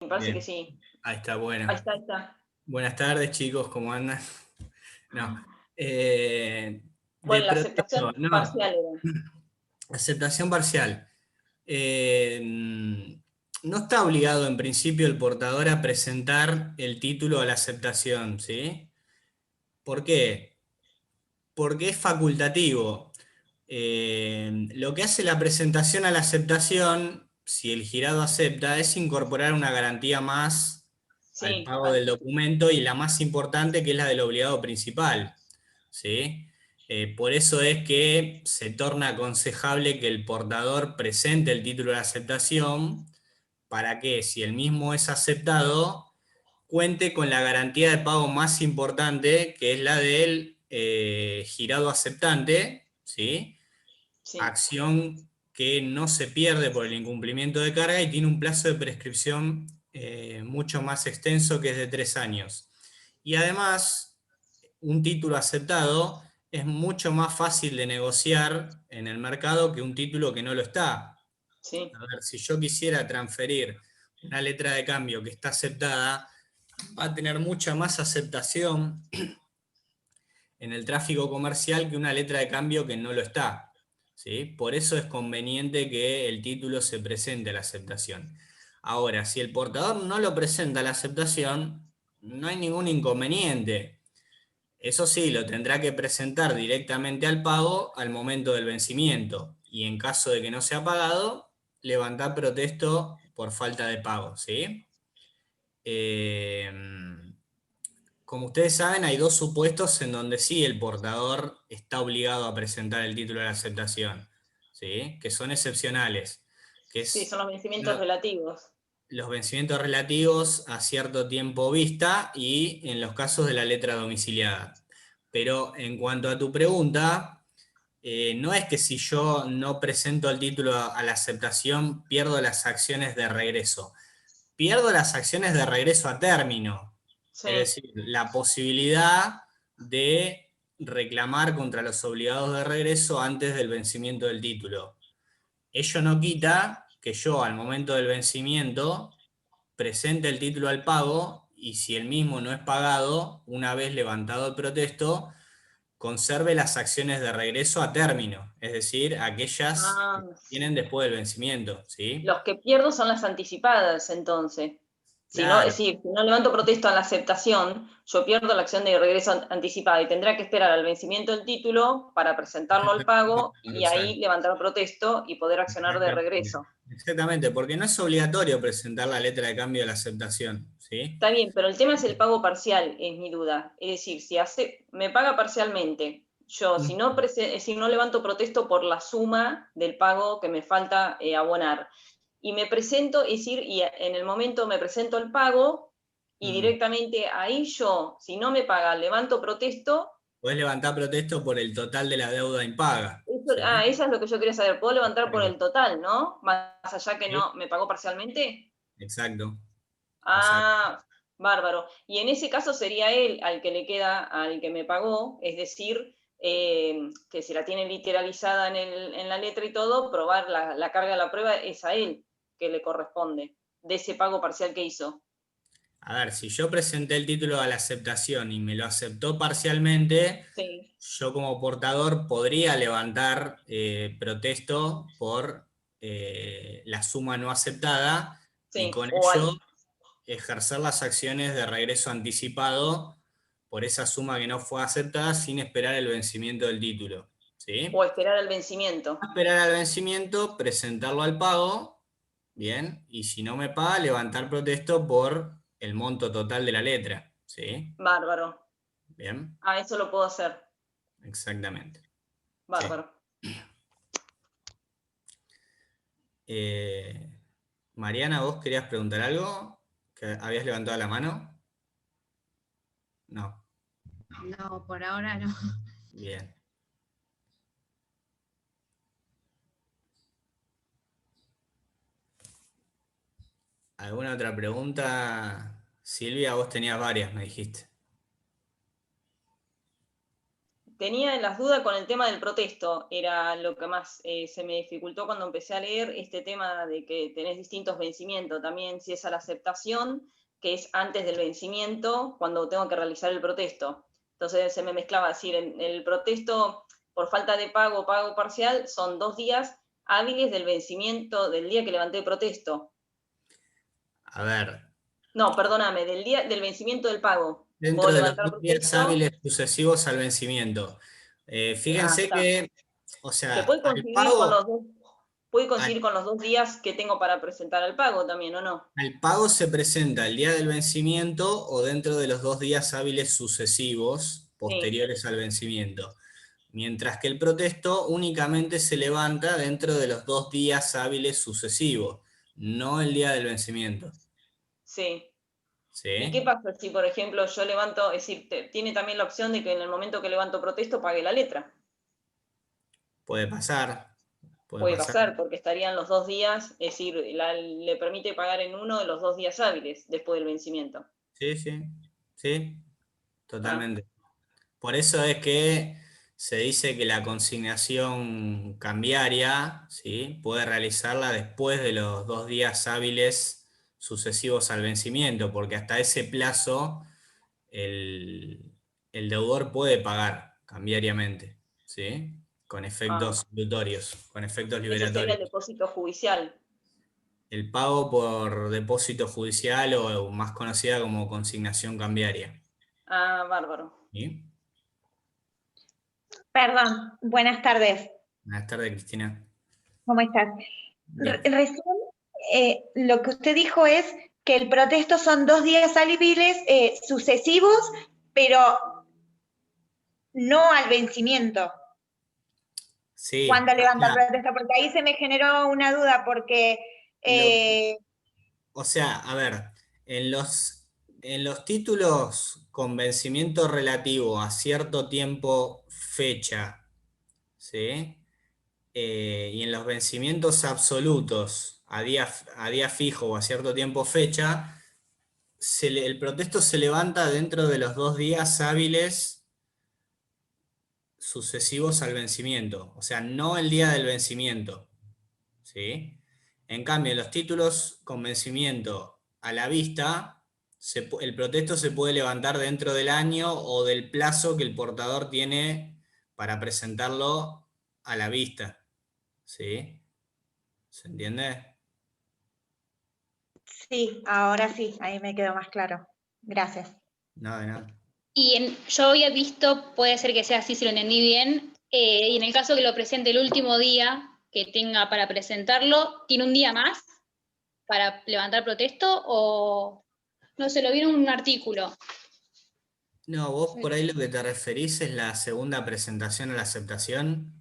Me parece que Bien, sí. ahí está, Ahí bueno. está, ahí está. Buenas tardes, chicos, ¿cómo andan? No, de Bueno, la protesto, aceptación no, parcial era. aceptación parcial. Eh, no está obligado en principio el portador a presentar el título a la aceptación, ¿sí? ¿Por qué? Porque es facultativo. Lo que hace la presentación a la aceptación, si el girado acepta, es incorporar una garantía más al Sí, pago del documento y la más importante, que es la del obligado principal, ¿sí? Por eso es que se torna aconsejable que el portador presente el título de aceptación para que, si el mismo es aceptado, cuente con la garantía de pago más importante, que es la del girado aceptante, ¿sí? sí. Acción que no se pierde por el incumplimiento de carga y tiene un plazo de prescripción mucho más extenso, que es de 3 años. Y además, un título aceptado es mucho más fácil de negociar en el mercado que un título que no lo está. Sí. A ver, si yo quisiera transferir una letra de cambio que está aceptada, va a tener mucha más aceptación en el tráfico comercial que una letra de cambio que no lo está, ¿sí? Por eso es conveniente que el título se presente a la aceptación. Ahora, si el portador no lo presenta a la aceptación, no hay ningún inconveniente. Eso sí, lo tendrá que presentar directamente al pago al momento del vencimiento, y en caso de que no sea pagado, levantar protesto por falta de pago, ¿sí? Eh, Como ustedes saben, hay dos supuestos en donde sí el portador está obligado a presentar el título de la aceptación, ¿sí? Que son excepcionales, que Sí, es son los vencimientos lo- relativos. los vencimientos relativos a cierto tiempo vista y en los casos de la letra domiciliada. Pero en cuanto a tu pregunta, no es que si yo no presento el título a la aceptación pierdo las acciones de regreso. Pierdo las acciones de regreso a término, es Sí. decir, la posibilidad de reclamar contra los obligados de regreso antes del vencimiento del título. Ello no quita que yo, al momento del vencimiento, presente el título al pago, y si el mismo no es pagado, una vez levantado el protesto, conserve las acciones de regreso a término, es decir, aquellas Ah, que tienen después del vencimiento, ¿sí? los que pierdo son las anticipadas, entonces. Si no, es Claro, decir, si no levanto protesto a la aceptación, yo pierdo la acción de regreso anticipada y tendrá que esperar al vencimiento del título para presentarlo al pago y ahí exacto. levantar protesto y poder accionar de Exactamente. regreso. Exactamente, porque no es obligatorio presentar la letra de cambio de la aceptación, ¿sí? Está bien, pero el tema es el pago parcial, es mi duda. Es decir, si me paga parcialmente, yo si no, si no levanto protesto por la suma del pago que me falta abonar, y me presento, es decir, y en el momento me presento el pago, y Mm. directamente ahí yo, si no me paga, levanto protesto. Podés levantar protesto por el total de la deuda impaga, ¿sí? Eso es lo que yo quería saber. ¿Puedo levantar por Exacto. el total, no? Más allá que Sí, no me pagó parcialmente. exacto, exacto. Ah, bárbaro. Y en ese caso sería él al que le queda, al que me pagó, es decir, que si la tiene literalizada en la letra y todo, probar la carga de la prueba es a él que le corresponde, de ese pago parcial que hizo. A ver, si yo presenté el título a la aceptación y me lo aceptó parcialmente, Sí. yo como portador podría levantar protesto por la suma no aceptada, y Sí, con o, ello ejercer las acciones de regreso anticipado por esa suma que no fue aceptada sin esperar el vencimiento del título, o ¿sí? esperar el vencimiento. Esperar al vencimiento, presentarlo al pago, bien, y si no me paga, levantar protesto por el monto total de la letra, ¿sí? Bárbaro. Bien, Ah, eso lo puedo hacer. exactamente. Sí. Bárbaro. Eh, Mariana, ¿vos querías preguntar algo? ¿Que habías levantado la mano? No, No, por ahora no. bien. ¿Alguna otra pregunta? Silvia, vos tenías varias, me dijiste. tenía las dudas con el tema del protesto, era lo que más se me dificultó cuando empecé a leer este tema de que tenés distintos vencimientos, también si es a la aceptación, que es antes del vencimiento, cuando tengo que realizar el protesto. Entonces se me mezclaba, decir, en el protesto por falta de pago, pago parcial, son 2 días hábiles del vencimiento del día que levanté el protesto. A ver, No, perdóname, del día del vencimiento del pago. dentro Puedo de los levantar 2 días protesto. hábiles sucesivos al vencimiento. Ah, Fíjense está. que, o Que sea, puede al coincidir con pago, los dos, puede al, coincidir con los 2 días que tengo para presentar al pago también, ¿o no? al pago se presenta el día del vencimiento o dentro de los 2 días hábiles sucesivos Sí, posteriores al vencimiento. Mientras que el protesto únicamente se levanta dentro de los 2 días hábiles sucesivos, no el día del vencimiento. sí. ¿Y qué ¿Sí? pasa si, por ejemplo, yo levanto, es decir, tiene también la opción de que en el momento que levanto protesto pague la letra? Puede pasar, puede Puede pasar. pasar, porque estarían los 2 días, es decir, le permite pagar en uno de los 2 días hábiles después del vencimiento. Sí, sí, sí, Ah, totalmente. Por eso es que se dice que la consignación cambiaria, ¿sí?, puede realizarla después de los 2 días hábiles sucesivos al vencimiento, porque hasta ese plazo el, el deudor puede pagar cambiariamente, ¿sí?, con ah. efectos dilutorios, con efectos Ese sería liberatorios. el depósito judicial. El pago por depósito judicial o más conocida como consignación cambiaria. Ah, bárbaro. ¿Sí? Perdón, buenas tardes. Buenas tardes, Cristina. ¿Cómo estás? Bien. Recién lo que usted dijo es que el protesto son 2 días hábiles sucesivos, pero no al vencimiento. Sí, Cuando o levanta el sea, protesto, porque ahí se me generó una duda, porque lo, o sea, a ver, en los títulos con vencimiento relativo a cierto tiempo fecha, ¿sí? Y en los vencimientos absolutos a día fijo o a cierto tiempo fecha, el protesto se levanta dentro de los 2 días hábiles sucesivos al vencimiento, o sea, no el día del vencimiento, ¿sí? En cambio, en los títulos con vencimiento a la vista, el protesto se puede levantar dentro del año o del plazo que el portador tiene para presentarlo a la vista, ¿sí? ¿Se entiende? sí, ahora sí, ahí me quedó más claro. Gracias. No, de nada. Yo había visto, puede ser que sea así si lo entendí bien, y en el caso que lo presente el último día que tenga para presentarlo, ¿tiene un día más para levantar protesto o no se lo vi en un artículo? No, vos por ahí lo que te referís es la segunda presentación a la aceptación.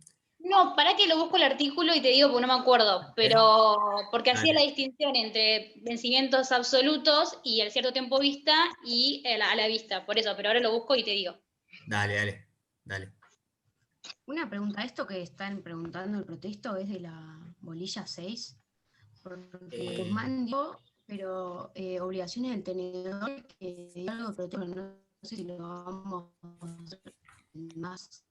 No, para que lo busco el artículo y te digo porque no me acuerdo, ¿Eh? pero porque hacía la Dale, distinción entre vencimientos absolutos y el cierto tiempo vista y a la vista, por eso, pero ahora lo busco y te digo. dale, dale, dale. Una pregunta, ¿esto que están preguntando el protesto es de la bolilla 6? Porque Eh, Guzmán dio, pero obligaciones del tenedor que dio algo de protesto, no sé si lo vamos a hacer más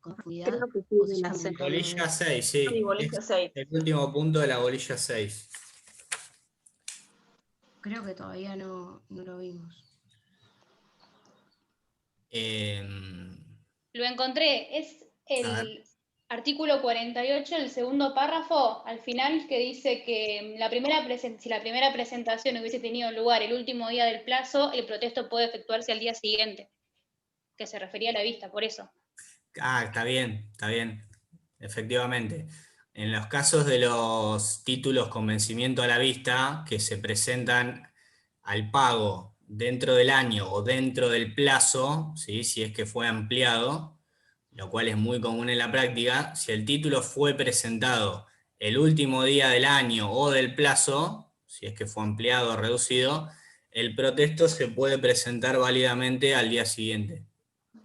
con profundidad Creo que sí, o de si ya la estamos C. en todo lo bolilla de... 6, Sí, sí. bolilla Es 6. el último punto de la bolilla 6. Creo que todavía no lo vimos. Lo encontré, es A ver. el artículo 48, el segundo párrafo, al final, que dice que si la primera presentación hubiese tenido lugar el último día del plazo, el protesto puede efectuarse al día siguiente, que se refería a la vista, por eso. Ah, está bien, efectivamente. En los casos de los títulos con vencimiento a la vista que se presentan al pago dentro del año o dentro del plazo, ¿sí?, si es que fue ampliado, lo cual es muy común en la práctica, si el título fue presentado el último día del año o del plazo, si es que fue ampliado o reducido, el protesto se puede presentar válidamente al día siguiente.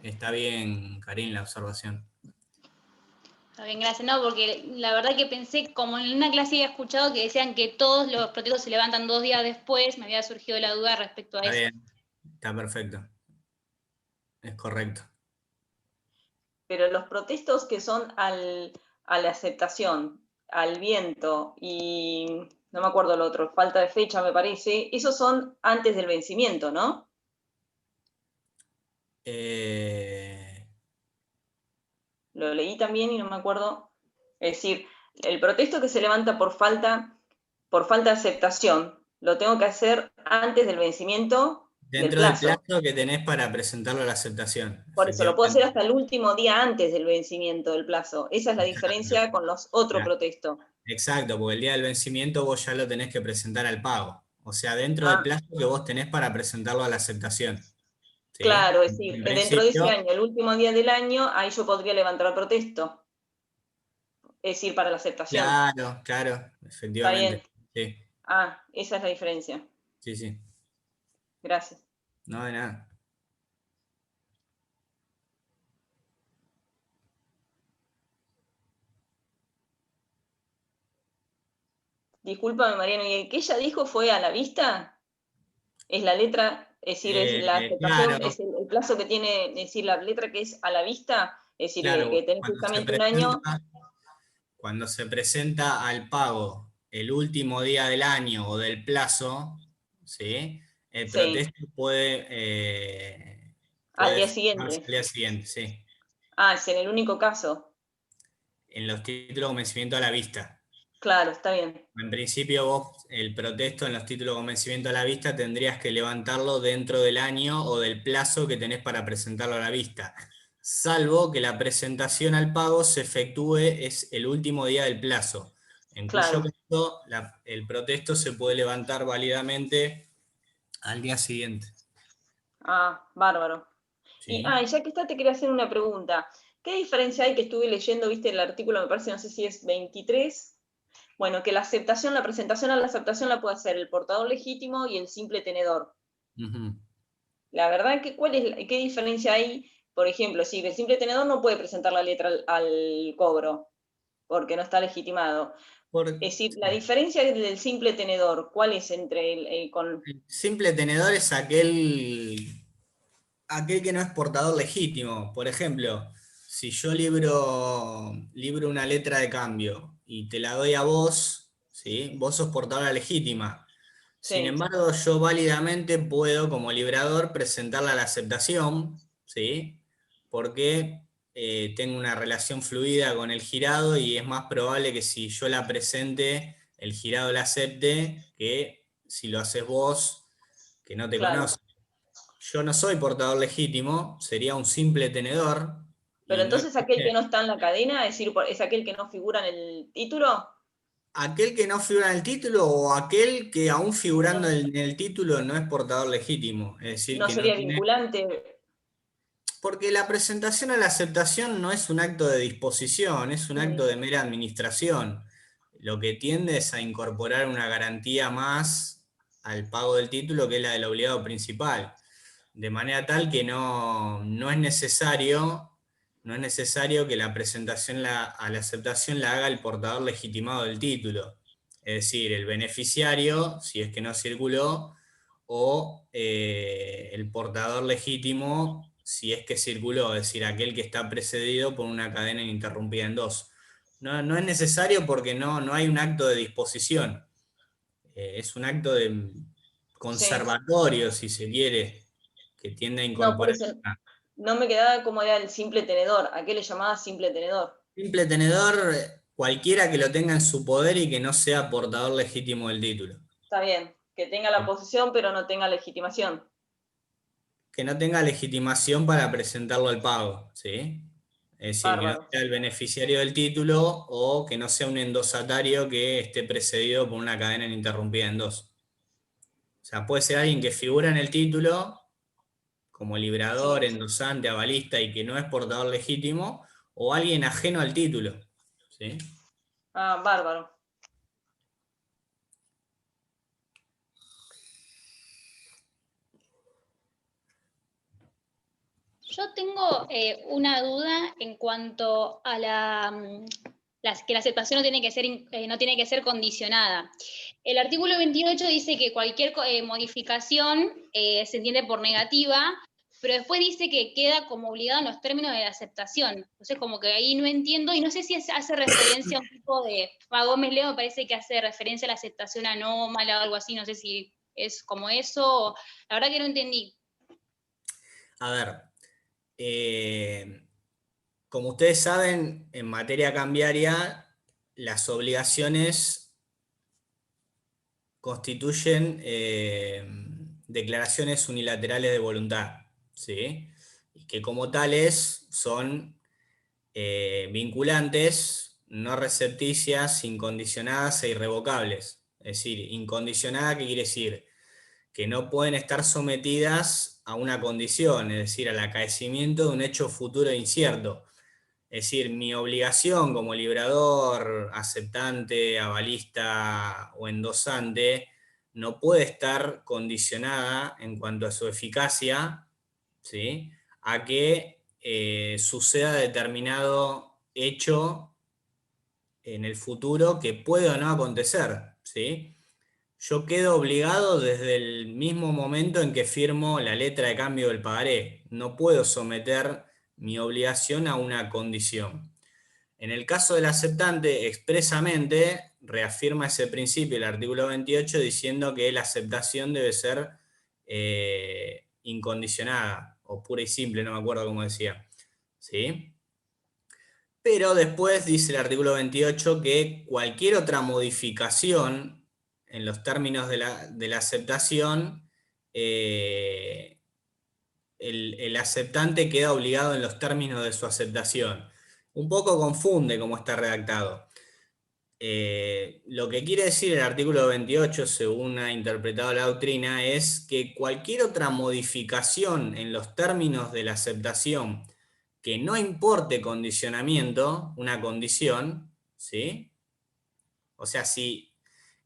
Está bien, Karin, la observación. Está bien, gracias. No, porque la verdad que pensé, como en una clase había escuchado que decían que todos los protestos se levantan 2 días después, me había surgido la duda respecto a Está eso. bien, está perfecto. Es correcto. pero los protestos que son a la aceptación, al viento y no me acuerdo lo otro, falta de fecha me parece, esos son antes del vencimiento, ¿no? Lo leí también y no me acuerdo. Es decir, el protesto que se levanta por falta de aceptación, lo tengo que hacer antes del vencimiento del Dentro del plazo. plazo que tenés para presentarlo a la aceptación. Por eso, lo puedo hacer hasta el último día antes del vencimiento del plazo. Esa es la diferencia con los otros protestos. Exacto, porque el día del vencimiento vos ya lo tenés que presentar al pago. O sea, dentro del plazo que vos tenés para presentarlo a la aceptación. ¿Sí? Claro, es decir, En dentro de ese principio, año, el último día del año, ahí yo podría levantar el protesto. Es decir, para la aceptación. Claro, Está efectivamente. bien. Sí, Esa es la diferencia. sí. Gracias. No, de nada. Discúlpame, Mariano, ¿y el que ella dijo fue a la vista? ¿Es la letra, es decir, es la aceptación, Claro, es el plazo que tiene, es decir, la letra que es a la vista? Es decir, que claro, tenés justamente un año. cuando se presenta al pago el último día del año o del plazo, ¿sí? El Sí, protesto puede al día firmarse siguiente. al día siguiente, sí. Es en el único caso. En los títulos de vencimiento a la vista. Claro, está bien. En principio vos el protesto en los títulos de vencimiento a la vista tendrías que levantarlo dentro del año o del plazo que tenés para presentarlo a la vista. Salvo que la presentación al pago se efectúe es el último día del plazo, en cuyo Claro. caso el protesto se puede levantar válidamente al día siguiente. Bárbaro. ¿Sí? Ya que está, te quería hacer una pregunta. ¿Qué diferencia hay que estuve leyendo, viste, el artículo, me parece, no sé si es 23? Bueno, que la presentación a la aceptación la puede hacer el portador legítimo y el simple tenedor. Uh-huh. La verdad que, ¿qué diferencia hay? Por ejemplo, si el simple tenedor no puede presentar la letra al cobro, porque no está legitimado. Es decir, la diferencia del simple tenedor, ¿cuál es entre el Simple tenedor es aquel que no es portador legítimo? Por ejemplo, si yo libro una letra de cambio y te la doy a vos, ¿sí? Vos sos portadora legítima. Sin Sí, embargo, yo válidamente puedo, como librador, presentarla a la aceptación, ¿sí? Porque tengo una relación fluida con el girado y es más probable que si yo la presente, el girado la acepte, que si lo haces vos, que no te claro. conoce. Yo no soy portador legítimo, sería un simple tenedor. Pero Y no entonces aquel que existe. no está en la cadena, es decir, es aquel que no figura en el título, Aquel que no figura en el título o aquel que aún figurando no, en el título no es portador legítimo. Es decir, no que no sería tiene. vinculante. Porque la presentación a la aceptación no es un acto de disposición, es un acto de mera administración. Lo que tiende es a incorporar una garantía más al pago del título, que es la del obligado principal. De manera tal que no es necesario que la presentación a la aceptación la haga el portador legitimado del título. Es decir, el beneficiario, si es que no circuló, o el portador legítimo, si es que circuló, es decir, aquel que está precedido por una cadena ininterrumpida en dos. No es necesario porque no hay un acto de disposición. Es un acto de Sí. conservatorio, si se quiere, que tiende a No, por incorporar. eso no me quedaba como era el simple tenedor. ¿A qué le llamaba simple tenedor? Simple tenedor, cualquiera que lo tenga en su poder y que no sea portador legítimo del título. Está bien, que tenga la posesión pero no tenga legitimación. Que no tenga legitimación para presentarlo al pago, ¿sí? Es decir, que no Bárbaro. sea el beneficiario del título o que no sea un endosatario que esté precedido por una cadena ininterrumpida en dos. O sea, puede ser alguien que figura en el título como librador, Sí. endosante, avalista y que no es portador legítimo, o alguien ajeno al título, ¿sí? Bárbaro. Yo tengo una duda en cuanto a que la aceptación no tiene que ser condicionada. El artículo 28 dice que cualquier modificación se entiende por negativa, pero después dice que queda como obligado en los términos de la aceptación. Entonces como que ahí no entiendo, y no sé si hace referencia a un tipo de, a Gómez Leo me parece que hace referencia a la aceptación anómala o algo así, no sé si es como eso, la verdad que no entendí. A ver, como ustedes saben, en materia cambiaria, las obligaciones constituyen declaraciones unilaterales de voluntad, ¿sí? Y que como tales son vinculantes, no recepticias, incondicionadas e irrevocables. Es decir, incondicionada, ¿qué quiere decir? Que no pueden estar sometidas a una condición, es decir, al acaecimiento de un hecho futuro incierto. Es decir, mi obligación como librador, aceptante, avalista o endosante no puede estar condicionada en cuanto a su eficacia, ¿sí?, a que suceda determinado hecho en el futuro que puede o no acontecer, ¿sí? Yo quedo obligado desde el mismo momento en que firmo la letra de cambio del pagaré. No puedo someter mi obligación a una condición. En el caso del aceptante, expresamente reafirma ese principio el artículo 28 diciendo que la aceptación debe ser incondicionada o pura y simple, no me acuerdo cómo decía. ¿Sí? Pero después dice el artículo 28 que cualquier otra modificación en los términos de la aceptación, el aceptante queda obligado en los términos de su aceptación. Un poco confunde cómo está redactado. Lo que quiere decir el artículo 28, según ha interpretado la doctrina, es que cualquier otra modificación en los términos de la aceptación que no importe condicionamiento, una condición, ¿sí? O sea, si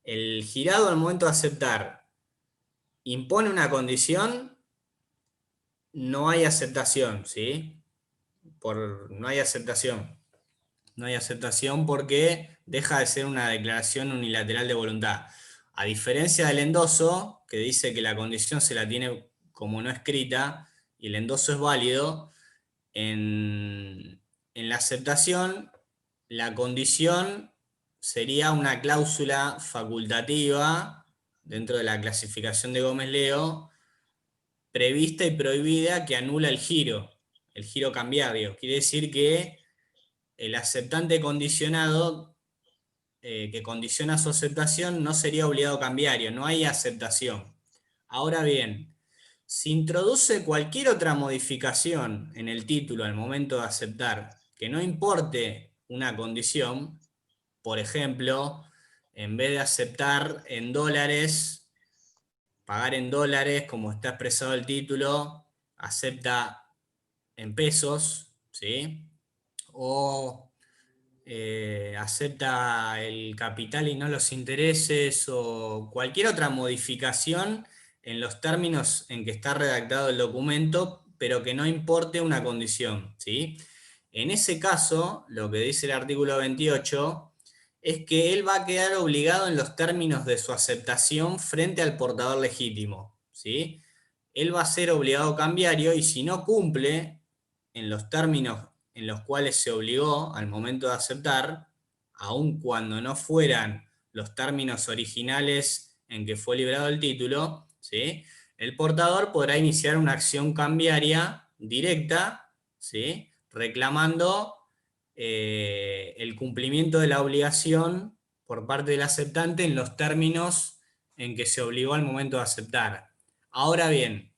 el girado al momento de aceptar impone una condición, no hay aceptación, ¿sí? No hay aceptación. No hay aceptación porque deja de ser una declaración unilateral de voluntad. A diferencia del endoso, que dice que la condición se la tiene como no escrita y el endoso es válido, en la aceptación, la condición sería una cláusula facultativa dentro de la clasificación de Gómez Leo, prevista y prohibida, que anula el giro cambiario. Quiere decir que el aceptante condicionado que condiciona su aceptación no sería obligado cambiario, no hay aceptación. Ahora bien, si introduce cualquier otra modificación en el título al momento de aceptar que no importe una condición, por ejemplo, en vez de aceptar en dólares, pagar en dólares, como está expresado el título, acepta en pesos, ¿sí? O acepta el capital y no los intereses, o cualquier otra modificación en los términos en que está redactado el documento, pero que no importe una condición, ¿sí? En ese caso, lo que dice el artículo 28 es que él va a quedar obligado en los términos de su aceptación frente al portador legítimo, ¿sí? Él va a ser obligado cambiario y si no cumple en los términos en los cuales se obligó al momento de aceptar, aun cuando no fueran los términos originales en que fue librado el título, ¿sí?, el portador podrá iniciar una acción cambiaria directa, ¿sí?, reclamando el cumplimiento de la obligación por parte del aceptante en los términos en que se obligó al momento de aceptar. Ahora bien,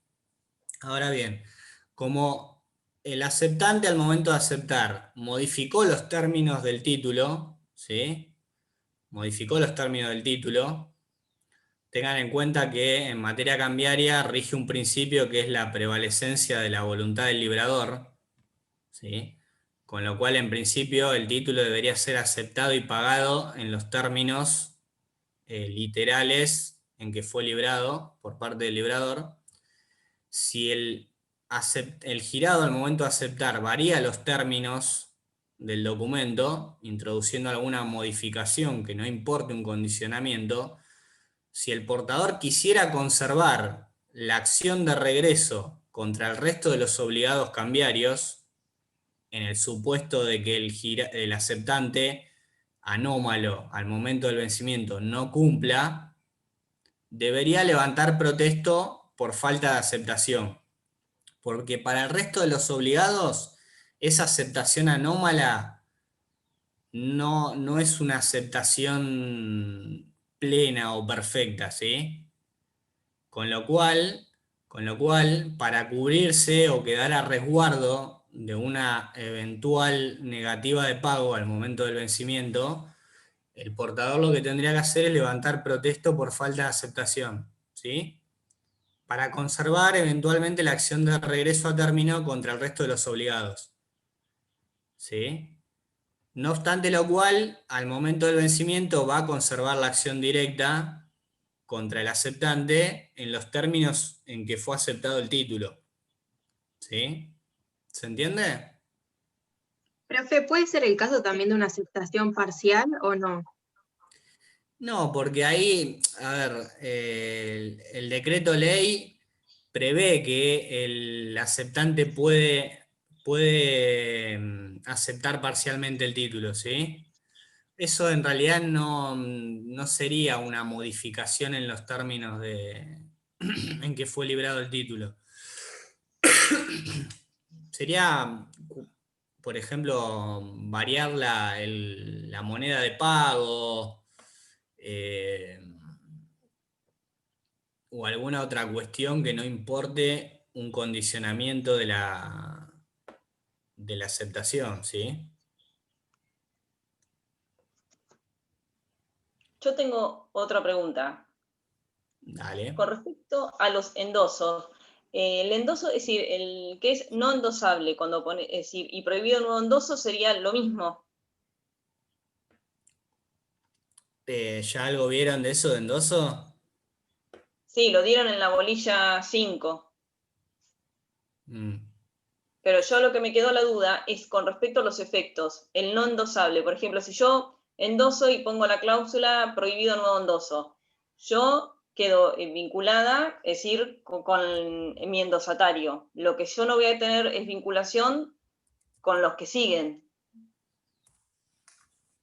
como el aceptante al momento de aceptar modificó los términos del título, ¿sí?, modificó los términos del título, tengan en cuenta que en materia cambiaria rige un principio que es la prevalecencia de la voluntad del librador, ¿sí?, con lo cual en principio el título debería ser aceptado y pagado en los términos literales en que fue librado por parte del librador. Si el girado al momento de aceptar varía los términos del documento, introduciendo alguna modificación que no importe un condicionamiento, si el portador quisiera conservar la acción de regreso contra el resto de los obligados cambiarios, en el supuesto de que el aceptante anómalo al momento del vencimiento no cumpla, debería levantar protesto por falta de aceptación. Porque para el resto de los obligados, esa aceptación anómala no es una aceptación plena o perfecta, ¿sí? Con lo cual, para cubrirse o quedar a resguardo de una eventual negativa de pago al momento del vencimiento, el portador lo que tendría que hacer es levantar protesto por falta de aceptación, ¿sí? Para conservar eventualmente la acción de regreso a término contra el resto de los obligados, ¿sí? No obstante lo cual, al momento del vencimiento va a conservar la acción directa contra el aceptante en los términos en que fue aceptado el título, ¿sí? ¿Se entiende? Profe, ¿puede ser el caso también de una aceptación parcial o no? No, porque ahí, a ver, el decreto ley prevé que el aceptante puede aceptar parcialmente el título, ¿sí? Eso en realidad no sería una modificación en los términos en que fue librado el título. Sería, por ejemplo, variar la moneda de pago, o alguna otra cuestión que no importe un condicionamiento de la aceptación, ¿sí? Yo tengo otra pregunta. Dale. Con respecto a los endosos, el endoso, es decir, el que es no endosable, cuando pone, es decir, y prohibido nuevo endoso sería lo mismo. ¿Ya algo vieron de eso de endoso? Sí, lo dieron en la bolilla 5. Pero yo lo que me quedó la duda es con respecto a los efectos, el no endosable. Por ejemplo, si yo endoso y pongo la cláusula prohibido nuevo endoso, yo quedo vinculada, es decir, con mi endosatario. Lo que yo no voy a tener es vinculación con los que siguen.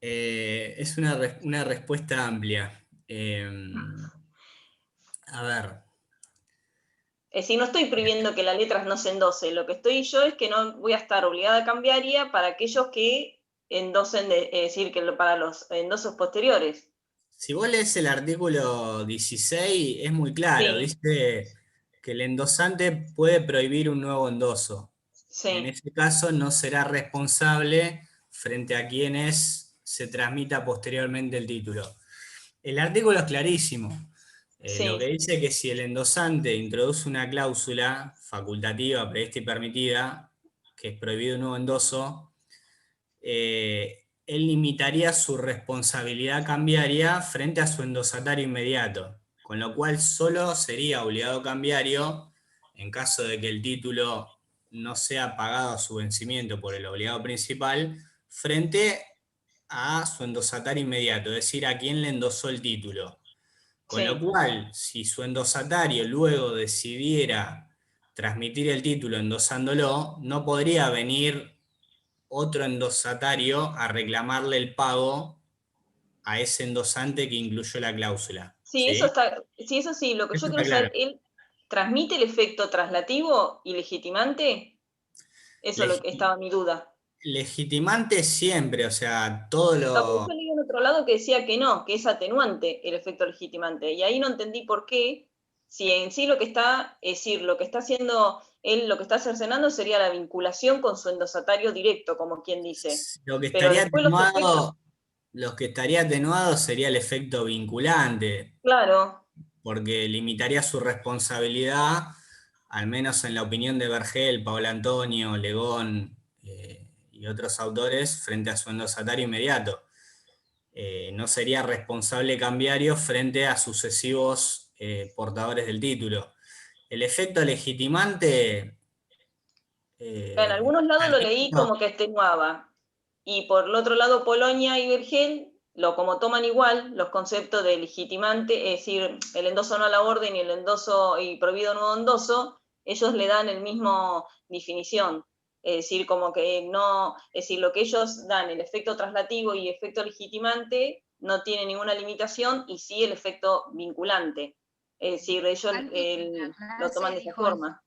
Es una respuesta amplia. A ver. Es decir, no estoy prohibiendo que la letra no se endose, lo que estoy yo es que no voy a estar obligada a cambiaria para aquellos que endosen, es decir, que para los endosos posteriores. Si vos lees el artículo 16, es muy claro, Sí, dice que el endosante puede prohibir un nuevo endoso. En sí, ese caso no será responsable frente a quienes se transmita posteriormente el título. El artículo es clarísimo. Lo que sí. dice que si el endosante introduce una cláusula facultativa, prevista y permitida, que es prohibido un nuevo endoso, él limitaría su responsabilidad cambiaria frente a su endosatario inmediato, con lo cual solo sería obligado cambiario en caso de que el título no sea pagado a su vencimiento por el obligado principal, frente a su endosatario inmediato, es decir, a quien le endosó el título. Con lo Sí. cual, si su endosatario luego decidiera transmitir el título endosándolo, no podría venir otro endosatario a reclamarle el pago a ese endosante que incluyó la cláusula. Sí, eso ¿Sí? está, sí, eso sí, lo que Eso yo está quiero claro. saber, ¿él transmite el efecto traslativo y legitimante? Eso es lo que estaba mi duda. Legitimante siempre, o sea, todo No, porque lo... yo leí en otro lado que decía que no, que es atenuante el efecto legitimante, y ahí no entendí por qué, si en sí lo que está, es decir, lo que está haciendo él, lo que está cercenando sería la vinculación con su endosatario directo, como quien dice. Lo que Pero estaría después los efectos, atenuado, lo que estaría atenuado sería el efecto vinculante, claro, porque limitaría su responsabilidad, al menos en la opinión de Vergel, Paolo Antonio, Legón y otros autores, frente a su endosatario inmediato. No sería responsable cambiario frente a sucesivos portadores del título. El efecto legitimante... en algunos lados al lo leí menos, como que atenuaba, y por el otro lado Polonia y Vergel, como toman igual los conceptos de legitimante, es decir, el endoso no a la orden y el endoso y prohibido nuevo endoso, ellos le dan el mismo definición. Es decir, como que no, es decir, lo que ellos dan, el efecto traslativo y efecto legitimante, no tiene ninguna limitación, y sí el efecto vinculante. Es decir, ellos lo toman de esa forma.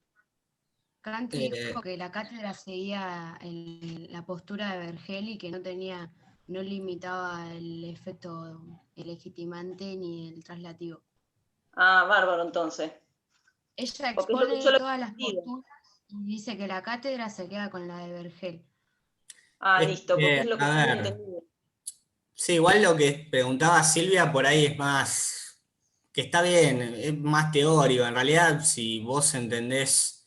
Kant dijo que la cátedra seguía la postura de Vergel y que no limitaba el efecto legitimante ni el traslativo. Ah, bárbaro, entonces. Ella Porque es lo que expone yo lo todas las entendido. posturas y dice que la cátedra se queda con la de Vergel. Ah, listo, porque es lo que A yo ver, entendido. sí, igual lo que preguntaba Silvia por ahí es más, que está bien, es más teórico. En realidad, si vos entendés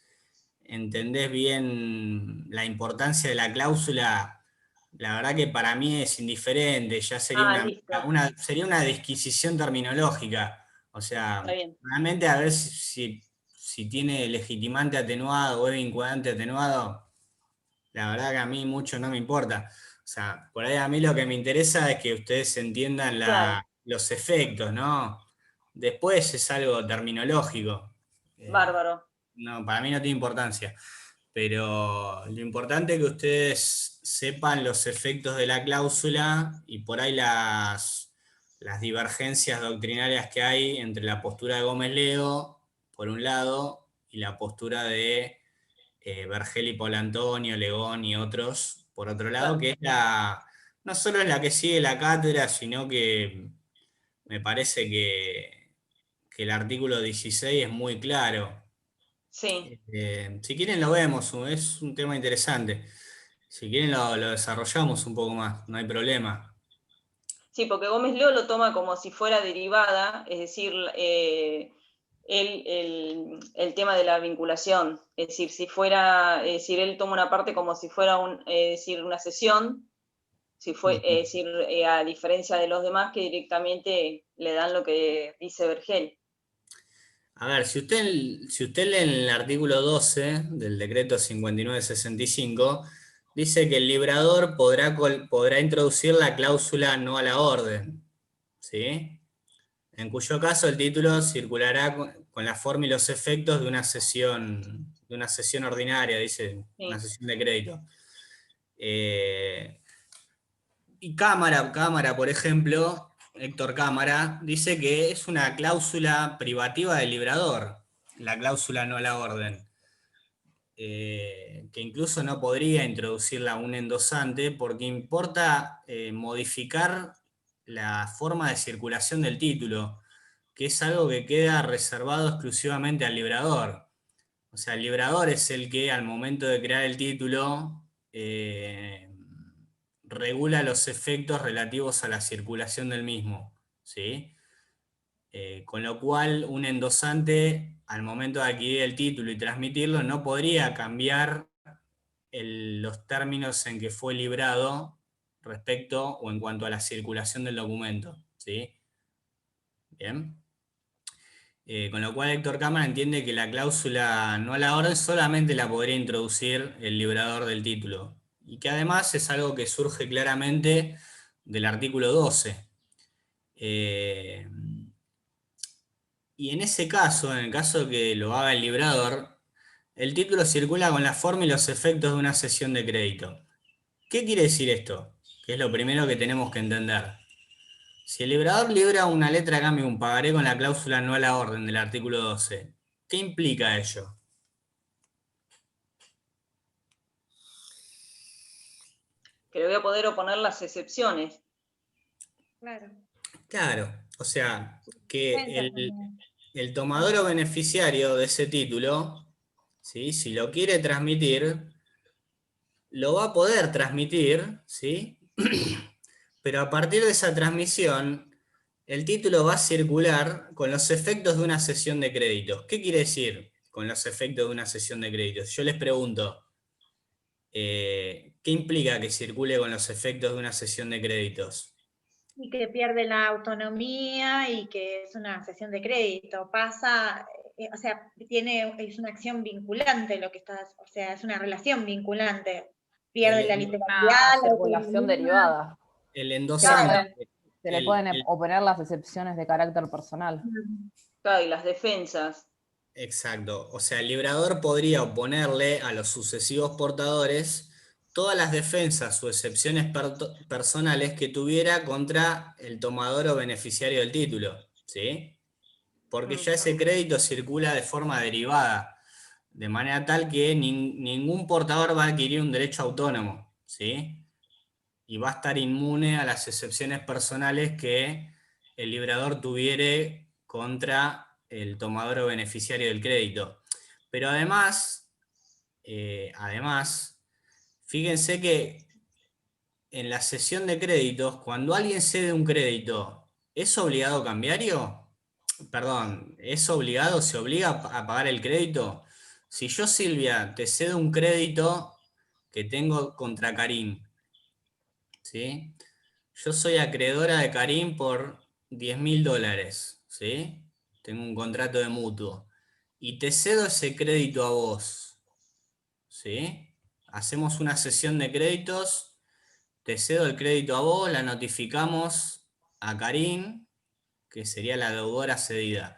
bien la importancia de la cláusula, la verdad que para mí es indiferente, ya Ah, listo, sería una disquisición terminológica. O sea, está bien. realmente a ver si tiene legitimante atenuado o es vinculante atenuado, la verdad que a mí mucho no me importa. O sea, por ahí a mí lo que me interesa es que ustedes entiendan Claro, los efectos, ¿no? Después es algo terminológico. bárbaro. No, para mí no tiene importancia. Pero lo importante es que ustedes sepan los efectos de la cláusula y por ahí las divergencias doctrinarias que hay entre la postura de Gómez Leo, por un lado, y la postura de Vergel y Polantonio, Legón y otros, por otro lado, Claro. que es no solo es la que sigue la cátedra, sino que me parece que el artículo 16 es muy claro. Sí, Si quieren lo vemos, es un tema interesante. Si quieren lo desarrollamos un poco más, no hay problema. sí, porque Gómez Leo lo toma como si fuera derivada, es decir, el tema de la vinculación. Es decir, es decir, él toma una parte como si fuera decir, una sesión, es decir, a diferencia de los demás que directamente le dan lo que dice Vergel. A ver, si usted lee el artículo 12 del decreto 5965, dice que el librador podrá introducir la cláusula no a la orden, ¿sí? En cuyo caso el título circulará con la forma y los efectos de una sesión ordinaria, dice, una Sí, sesión de crédito. Y Cámara, por ejemplo, Héctor Cámara, dice que es una cláusula privativa del librador, la cláusula no a la orden, que incluso no podría introducirla un endosante porque importa modificar la forma de circulación del título, que es algo que queda reservado exclusivamente al librador. O sea, el librador es el que al momento de crear el título regula los efectos relativos a la circulación del mismo, ¿sí? Con lo cual, un endosante, al momento de adquirir el título y transmitirlo, no podría cambiar los términos en que fue librado respecto o en cuanto a la circulación del documento, ¿sí? Bien. Con lo cual Héctor Cámara entiende que la cláusula no a la orden solamente la podría introducir el librador del título, y que además es algo que surge claramente del artículo 12. Y en ese caso, en el caso que lo haga el librador, el título circula con la forma y los efectos de una cesión de crédito. ¿Qué quiere decir esto? Que es lo primero que tenemos que entender. Si el librador libra una letra de cambio, un pagaré con la cláusula no a la orden del artículo 12, ¿qué implica ello? que le voy a poder oponer las excepciones. Claro. Claro, o sea, que Cuenta también. el tomador o beneficiario de ese título, ¿sí? Si lo quiere transmitir, lo va a poder transmitir, ¿sí? Pero a partir de esa transmisión, el título va a circular con los efectos de una cesión de créditos. ¿Qué quiere decir con los efectos de una cesión de créditos? Yo les pregunto, ¿qué implica que circule con los efectos de una cesión de créditos? Y que pierde la autonomía y que es una cesión de crédito. Pasa, o sea, es una acción vinculante lo que estás, o sea, es una relación vinculante. Pierde la literalidad, Una la circulación autonomía. derivada. El Se le endosante. pueden, se le pueden oponer las excepciones de carácter personal. Claro, y las defensas. Exacto. O sea, el librador podría oponerle a los sucesivos portadores todas las defensas o excepciones personales que tuviera contra el tomador o beneficiario del título, ¿sí? Porque ya ese crédito circula de forma derivada, de manera tal que ningún portador va a adquirir un derecho autónomo, ¿sí? Y va a estar inmune a las excepciones personales que el librador tuviere contra el tomador o beneficiario del crédito. Pero además, fíjense que en la cesión de créditos, cuando alguien cede un crédito, ¿es obligado cambiario? Perdón, ¿es obligado, se obliga a pagar el crédito? Si yo, Silvia, te cedo un crédito que tengo contra Karim, ¿sí? Yo soy acreedora de Karim por $10.000, ¿sí? Tengo un contrato de mutuo. Y te cedo ese crédito a vos, ¿sí? Hacemos una cesión de créditos, te cedo el crédito a vos, la notificamos a Karim, que sería la deudora cedida.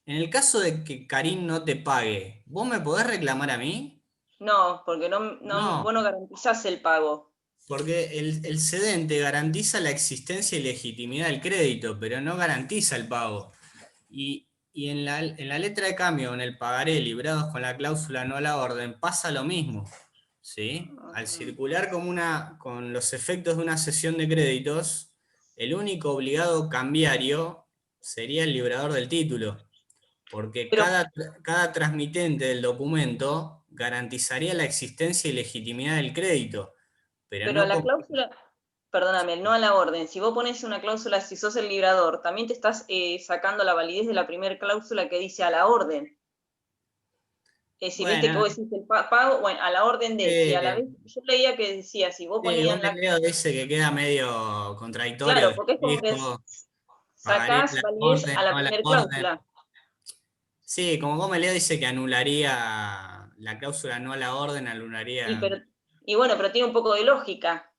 En el caso de que Karim no te pague, ¿vos me podés reclamar a mí? No, porque No, vos no garantizás el pago. porque el cedente garantiza la existencia y legitimidad del crédito, pero no garantiza el pago. Y en la letra de cambio, en el pagaré librados con la cláusula no a la orden, pasa lo mismo, ¿sí? Al circular con los efectos de una cesión de créditos, el único obligado cambiario sería el librador del título, porque Pero, cada transmitente del documento garantizaría la existencia y legitimidad del crédito, pero pero no la como... cláusula, perdóname, no a la orden. Si vos pones una cláusula, si sos el librador, también te estás sacando la validez de la primera cláusula que dice a la orden. Es decir, viste que Bueno, vos decís el pago, bueno, a la orden de, y a la eh, vez yo leía que decía, si vos sí, ponías Gómez la, Leo dice que queda medio contradictorio, claro, porque es como que dijo, pagaré sacás la validez orden, a la no a la primera orden. cláusula. Sí, como Gómez Leo dice que anularía la cláusula no a la orden, Y, anularía. pero, y bueno, pero tiene un poco de lógica.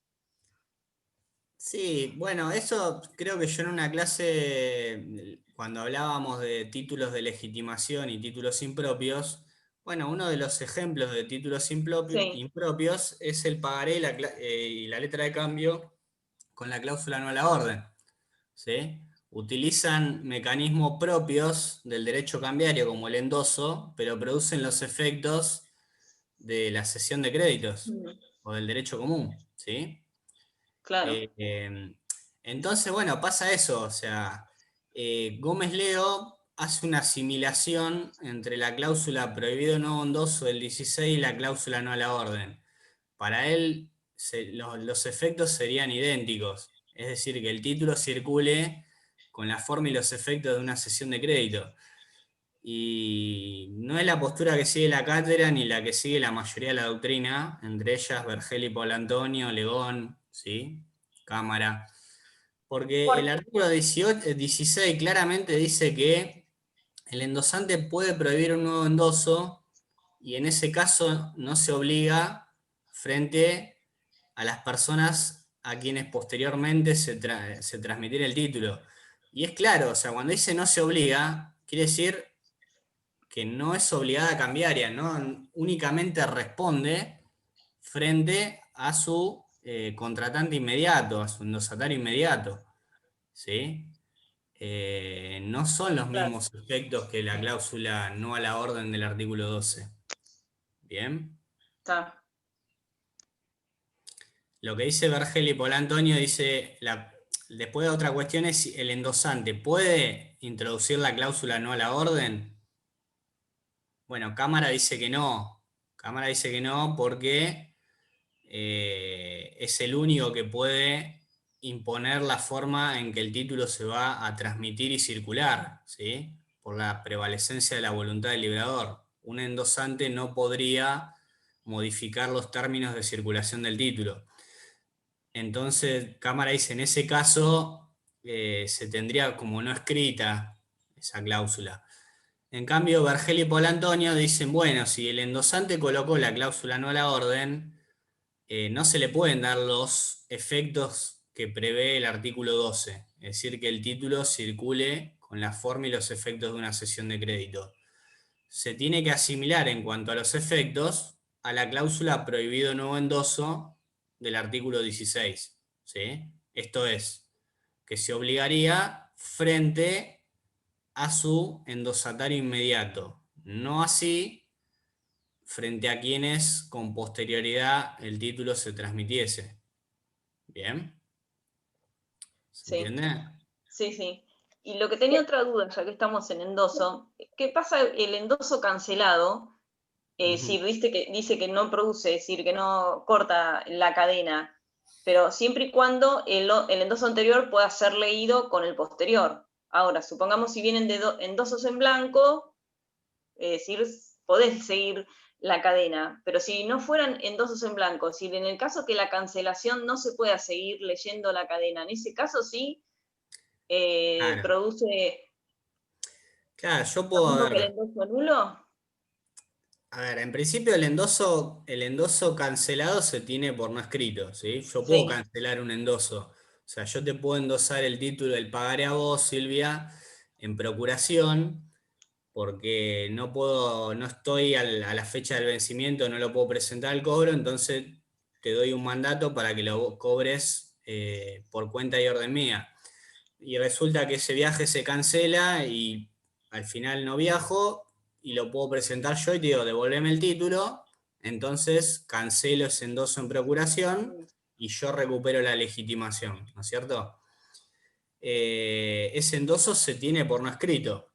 Sí, bueno, eso creo que yo en una clase, cuando hablábamos de títulos de legitimación y títulos impropios, bueno, uno de los ejemplos de títulos Sí, impropios es el pagaré y la letra de cambio con la cláusula no a la orden, ¿sí? Utilizan mecanismos propios del derecho cambiario como el endoso, pero producen los efectos de la cesión de créditos o del derecho común, ¿sí? claro. Eh, entonces, bueno, pasa eso, o sea, Gómez Leo hace una asimilación entre la cláusula prohibido no endoso del 16 y la cláusula no a la orden. Para él, los efectos serían idénticos, es decir, que el título circule con la forma y los efectos de una cesión de crédito. Y no es la postura que sigue la cátedra ni la que sigue la mayoría de la doctrina, entre ellas Vergel, Polantonio, Legón, ¿sí? Cámara. Porque el Porque, artículo 16 claramente dice que el endosante puede prohibir un nuevo endoso y en ese caso no se obliga frente a las personas a quienes posteriormente se transmitiera el título. Y es claro, o sea, cuando dice no se obliga, quiere decir que no es obligada cambiaria, ¿no? Únicamente responde frente a su contratante inmediato, a su endosatario inmediato, ¿sí? No son los claro, mismos efectos que la cláusula no a la orden del artículo 12. ¿Bien? está. Lo que dice Vergel y Polantonio dice, después de otra cuestión es si el endosante puede introducir la cláusula no a la orden. Bueno, Cámara dice que no. Cámara dice que no porque es el único que puede imponer la forma en que el título se va a transmitir y circular, ¿sí? Por la prevalecencia de la voluntad del librador. Un endosante no podría modificar los términos de circulación del título. Entonces, Cámara dice, en ese caso se tendría como no escrita esa cláusula. En cambio, Vergel y Polantonio dicen, bueno, si el endosante colocó la cláusula no a la orden, no se le pueden dar los efectos que prevé el artículo 12, es decir, que el título circule con la forma y los efectos de una cesión de crédito. se tiene que asimilar en cuanto a los efectos a la cláusula prohibido nuevo endoso del artículo 16. ¿Sí? Esto es, que se obligaría frente a su endosatario inmediato. No así frente a quienes con posterioridad el título se transmitiese. ¿Bien? ¿Se Sí, entiende? sí, sí. Y lo que tenía otra duda, ya que estamos en endoso, ¿qué pasa el endoso cancelado? Si Ujú. viste que dice que no produce, es decir, que no corta la cadena, pero siempre y cuando el endoso anterior pueda ser leído con el posterior. Ahora, supongamos si vienen de endosos en blanco, es decir, podés seguir la cadena, pero si no fueran endosos en blanco, si en el caso que la cancelación no se pueda seguir leyendo la cadena, en ese caso sí Claro, produce claro, yo lo puedo mismo que el ver. endoso nulo. A ver, en principio el endoso cancelado se tiene por no escrito, ¿sí? Yo puedo Sí, cancelar un endoso. O sea, yo te puedo endosar el título del pagaré a vos, Silvia, en procuración, porque no puedo, no estoy a la fecha del vencimiento, no lo puedo presentar al cobro, entonces te doy un mandato para que lo cobres por cuenta y orden mía. Y resulta que ese viaje se cancela y al final no viajo y lo puedo presentar yo y te digo, devolveme el título, entonces cancelo ese endoso en procuración y yo recupero la legitimación, ¿no es cierto? Ese endoso se tiene por no escrito,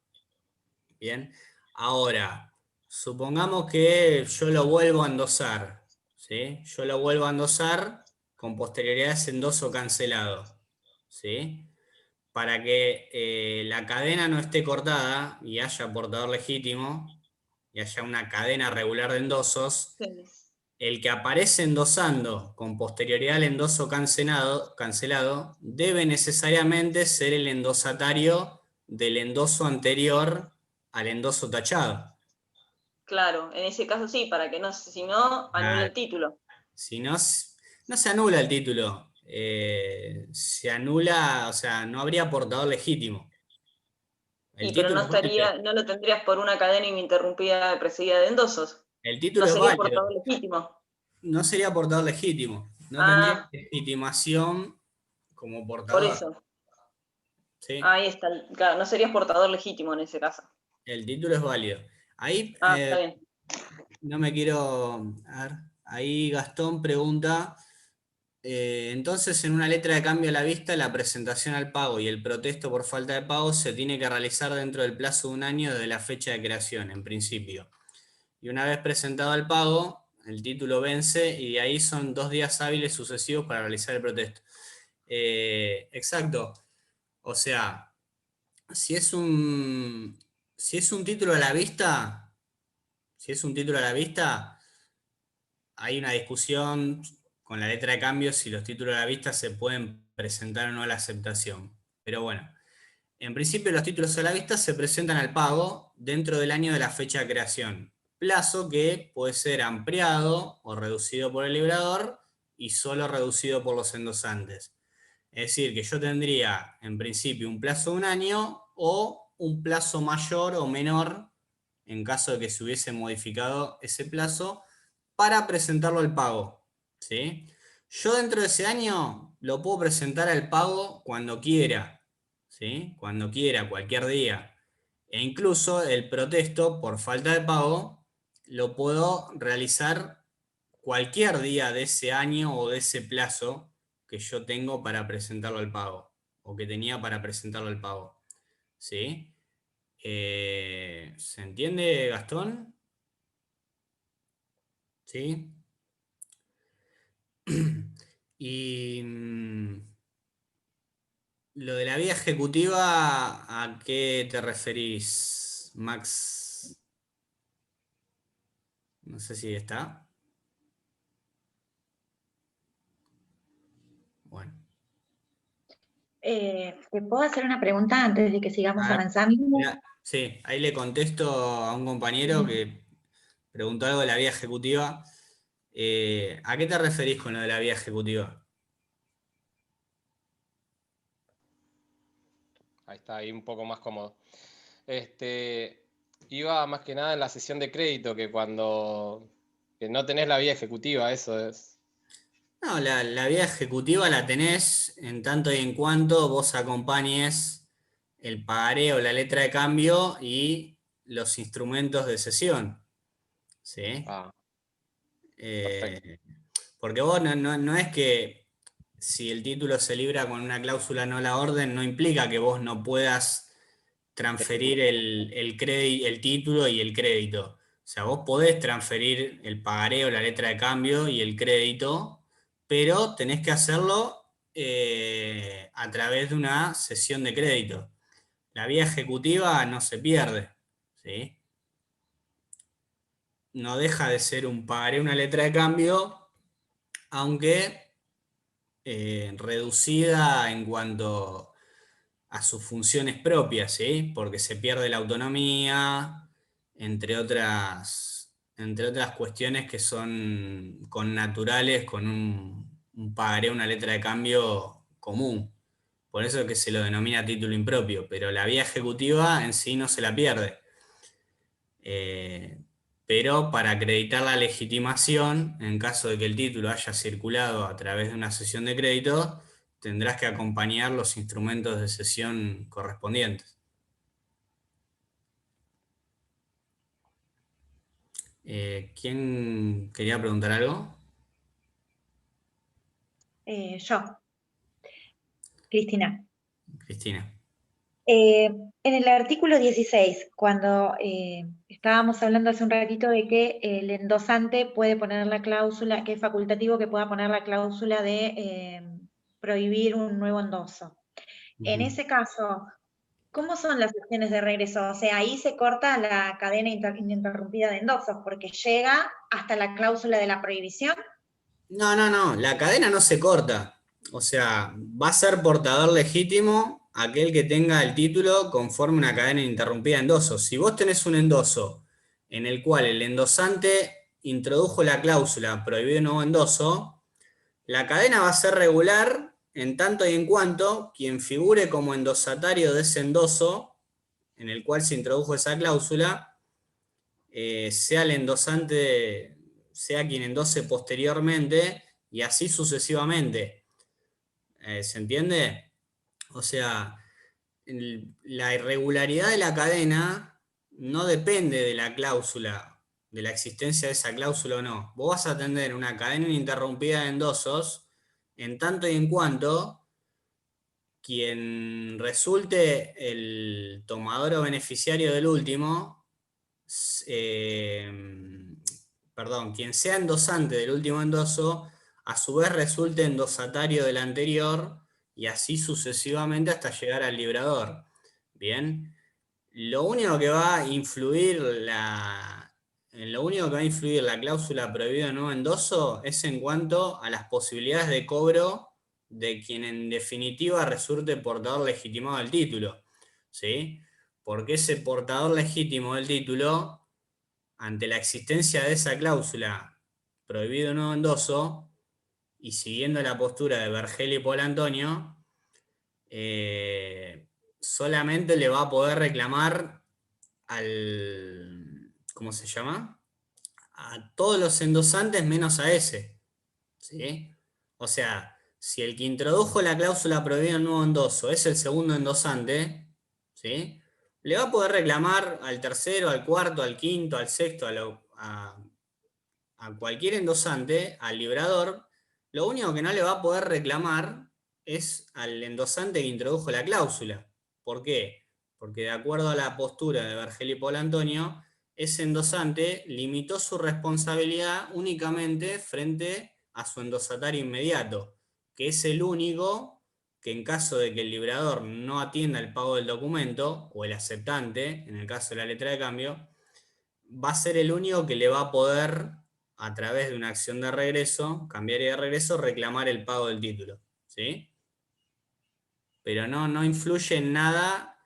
¿bien? Ahora, supongamos que yo lo vuelvo a endosar, ¿sí? Yo lo vuelvo a endosar con posterioridad a ese endoso cancelado, ¿sí? Para que la cadena no esté cortada y haya portador legítimo y haya una cadena regular de endosos, sí. el que aparece endosando con posterioridad al endoso cancelado debe necesariamente ser el endosatario del endoso anterior al endoso tachado. Claro, en ese caso sí, para que no, si no, anula Ah, el título. si no, no se anula el título, se anula, o sea, no habría portador legítimo. El Pero no título es válido. estaría, no lo tendrías por una cadena ininterrumpida precedida de endosos. El No título es sería válido. portador legítimo. No sería portador legítimo. No tendría Ah, legitimación como por portador. eso. ¿Sí? Ahí está. Claro, no serías portador legítimo en ese caso. El título es válido. Ahí Ah, está bien. no me quiero. A ver, ahí Gastón pregunta. Entonces, en una letra de cambio a la vista, la presentación al pago y el protesto por falta de pago se tiene que realizar dentro del plazo de un año de la fecha de creación, en principio. Y una vez presentado el pago, el título vence y de ahí son 2 días hábiles sucesivos para realizar el protesto. Exacto. O sea, si es un, si es un título a la vista, si es un título a la vista, hay una discusión con la letra de cambio si los títulos a la vista se pueden presentar o no a la aceptación. Pero bueno, en principio los títulos a la vista se presentan al pago dentro del año de la fecha de creación, plazo que puede ser ampliado o reducido por el librador y solo reducido por los endosantes. Es decir, que yo tendría en principio un plazo de un año o un plazo mayor o menor en caso de que se hubiese modificado ese plazo para presentarlo al pago. ¿Sí? Yo dentro de ese año lo puedo presentar al pago cuando quiera, ¿sí? Cuando quiera, cualquier día. E incluso el protesto por falta de pago lo puedo realizar cualquier día de ese año o de ese plazo que yo tengo para presentarlo al pago, o que tenía para presentarlo al pago. ¿Sí? ¿Se entiende, Gastón? ¿Sí? Y lo de la vía ejecutiva, ¿a qué te referís, Max? No sé si está. Bueno. ¿Te puedo hacer una pregunta antes de que sigamos A ver, avanzando? mirá, sí, ahí le contesto a un compañero que preguntó algo de la vía ejecutiva. ¿A qué te referís con lo de la vía ejecutiva? Ahí está, ahí un poco más cómodo. Este, iba más que nada en la sesión de crédito, que cuando que no tenés la vía ejecutiva, eso es. No, la vía ejecutiva la tenés en tanto y en cuanto vos acompañes el pagaré o la letra de cambio y los instrumentos de cesión. ¿Sí? Ah, perfecto. Porque vos no es que si el título se libra con una cláusula no la orden, no implica que vos no puedas transferir el título y el crédito. O sea, vos podés transferir el pagaré o la letra de cambio y el crédito, pero tenés que hacerlo a través de una sesión de crédito. La vía ejecutiva no se pierde, ¿sí? No deja de ser un pagaré, una letra de cambio, aunque reducida en cuanto a sus funciones propias, ¿sí? Porque se pierde la autonomía, entre otras cuestiones que son connaturales con un pagaré, una letra de cambio común. Por eso es que se lo denomina título impropio, pero la vía ejecutiva en sí no se la pierde. Pero para acreditar la legitimación, en caso de que el título haya circulado a través de una sesión de crédito, tendrás que acompañar los instrumentos de cesión correspondientes. ¿Quién quería preguntar algo? Yo, Cristina. Cristina. En el artículo 16, cuando estábamos hablando hace un ratito de que el endosante puede poner la cláusula, que es facultativo que pueda poner la cláusula de prohibir un nuevo endoso. En ese caso, ¿cómo son las acciones de regreso? O sea, ahí se corta la cadena ininterrumpida de endosos, porque llega hasta la cláusula de la prohibición. No, la cadena no se corta. O sea, va a ser portador legítimo aquel que tenga el título conforme una cadena ininterrumpida de endosos. Si vos tenés un endoso en el cual el endosante introdujo la cláusula prohibido nuevo endoso, la cadena va a ser regular en tanto y en cuanto quien figure como endosatario de ese endoso en el cual se introdujo esa cláusula sea el endosante, sea quien endose posteriormente y así sucesivamente. ¿Se entiende? O sea, la irregularidad de la cadena no depende de la cláusula, de la existencia de esa cláusula o no. Vos vas a tener una cadena ininterrumpida de endosos en tanto y en cuanto quien resulte el tomador o beneficiario del último, eh, perdón, quien sea endosante del último endoso, a su vez resulte endosatario del anterior y así sucesivamente hasta llegar al librador. Bien, lo único que va a influir la cláusula prohibida de nuevo endoso es en cuanto a las posibilidades de cobro de quien en definitiva resulte portador legitimado del título, ¿sí? Porque ese portador legítimo del título, ante la existencia de esa cláusula prohibido de nuevo endoso, y siguiendo la postura de Vergel y Paul Antonio, solamente le va a poder reclamar ¿cómo se llama? A todos los endosantes menos a ese, ¿sí? O sea, si el que introdujo la cláusula prohibida en nuevo endoso es el segundo endosante, ¿sí? Le va a poder reclamar al tercero, al cuarto, al quinto, al sexto, a cualquier endosante, al librador. Lo único que no le va a poder reclamar es al endosante que introdujo la cláusula. ¿Por qué? Porque de acuerdo a la postura de Vergel y Paul Antonio, ese endosante limitó su responsabilidad únicamente frente a su endosatario inmediato, que es el único que en caso de que el librador no atienda el pago del documento, o el aceptante, en el caso de la letra de cambio, va a ser el único que le va a poder, a través de una acción de regreso, cambiaria de regreso, reclamar el pago del título, ¿sí? Pero no influye en nada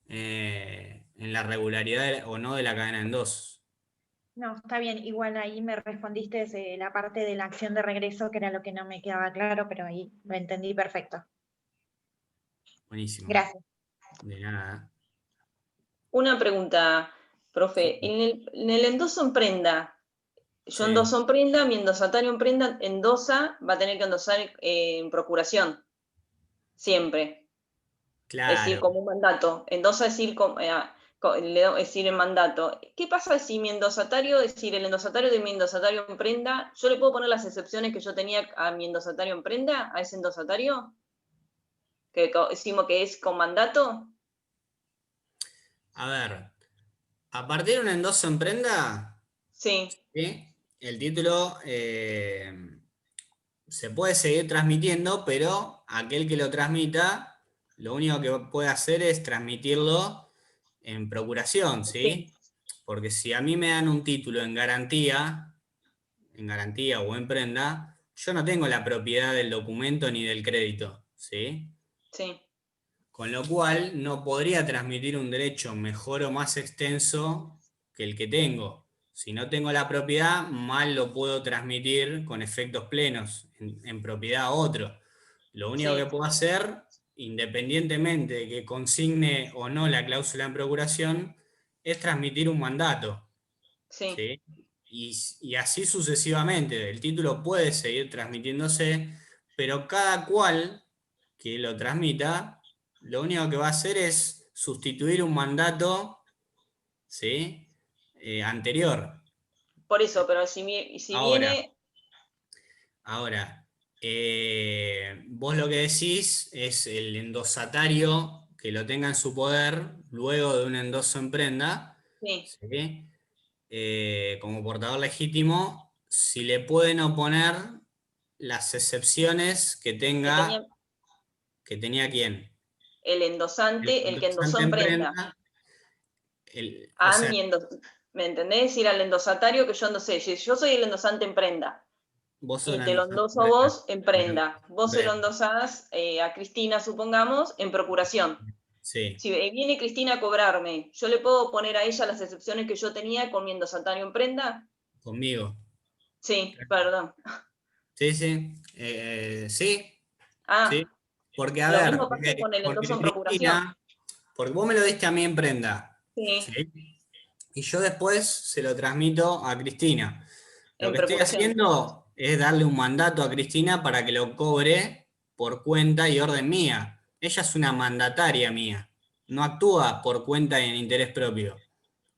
en la regularidad o no de la cadena de endosos. No, está bien, igual ahí me respondiste la parte de la acción de regreso, que era lo que no me quedaba claro, pero ahí lo entendí perfecto. Buenísimo. Gracias. De nada. Una pregunta. Profe, en el endoso en prenda, yo Sí. endoso en prenda, mi endosatario en prenda endosa, va a tener que endosar en procuración, siempre. Es decir, Claro. como un mandato. Endosa es decir, es decir, en mandato. ¿Qué pasa si mi endosatario, es decir, el endosatario de mi endosatario en prenda, yo le puedo poner las excepciones que yo tenía a mi endosatario en prenda, a ese endosatario? Que decimos que es con mandato. A ver, a partir de un endoso en prenda, Sí, ¿sí? El título se puede seguir transmitiendo, pero aquel que lo transmita, lo único que puede hacer es transmitirlo en procuración, sí, ¿sí? Porque si a mí me dan un título en garantía o en prenda, yo no tengo la propiedad del documento ni del crédito, ¿sí? sí, Con lo cual no podría transmitir un derecho mejor o más extenso que el que tengo. Si no tengo la propiedad, mal lo puedo transmitir con efectos plenos en propiedad a otro. Lo único que sí, puedo hacer, independientemente de que consigne o no la cláusula en procuración, es transmitir un mandato, sí. ¿sí? Y así sucesivamente. El título puede seguir transmitiéndose, pero cada cual que lo transmita, lo único que va a hacer es sustituir un mandato, ¿sí? Anterior. Por eso, pero si Ahora, viene, ahora, vos lo que decís es el endosatario que lo tenga en su poder luego de un endoso en prenda, sí, ¿sí? Como portador legítimo, si le pueden oponer las excepciones que que tenía tenía quién. el El endosante, el que endosó endosante en en prenda. prenda, o A sea, mi ¿me entendés? Decir al endosatario que yo endosé. Si yo soy el endosante en prenda vos sos y la te lo endosante endoso en a prenda. vos en prenda, vos se lo Bien, endosás a Cristina, supongamos, en procuración. sí, Si viene Cristina a cobrarme, ¿yo le puedo poner a ella las excepciones que yo tenía con mi endosatario en prenda? conmigo. Sí, perdón. Sí, sí, sí, sí. Ah, Porque, a lo ver, mismo pasa con el endoso porque en procuración. Cristina, porque vos me lo diste a mí en prenda, Sí, ¿sí? Y yo después se lo transmito a Cristina. Lo en que estoy procuración. haciendo es darle un mandato a Cristina para que lo cobre por cuenta y orden mía. Ella es una mandataria mía, no actúa por cuenta y en interés propio,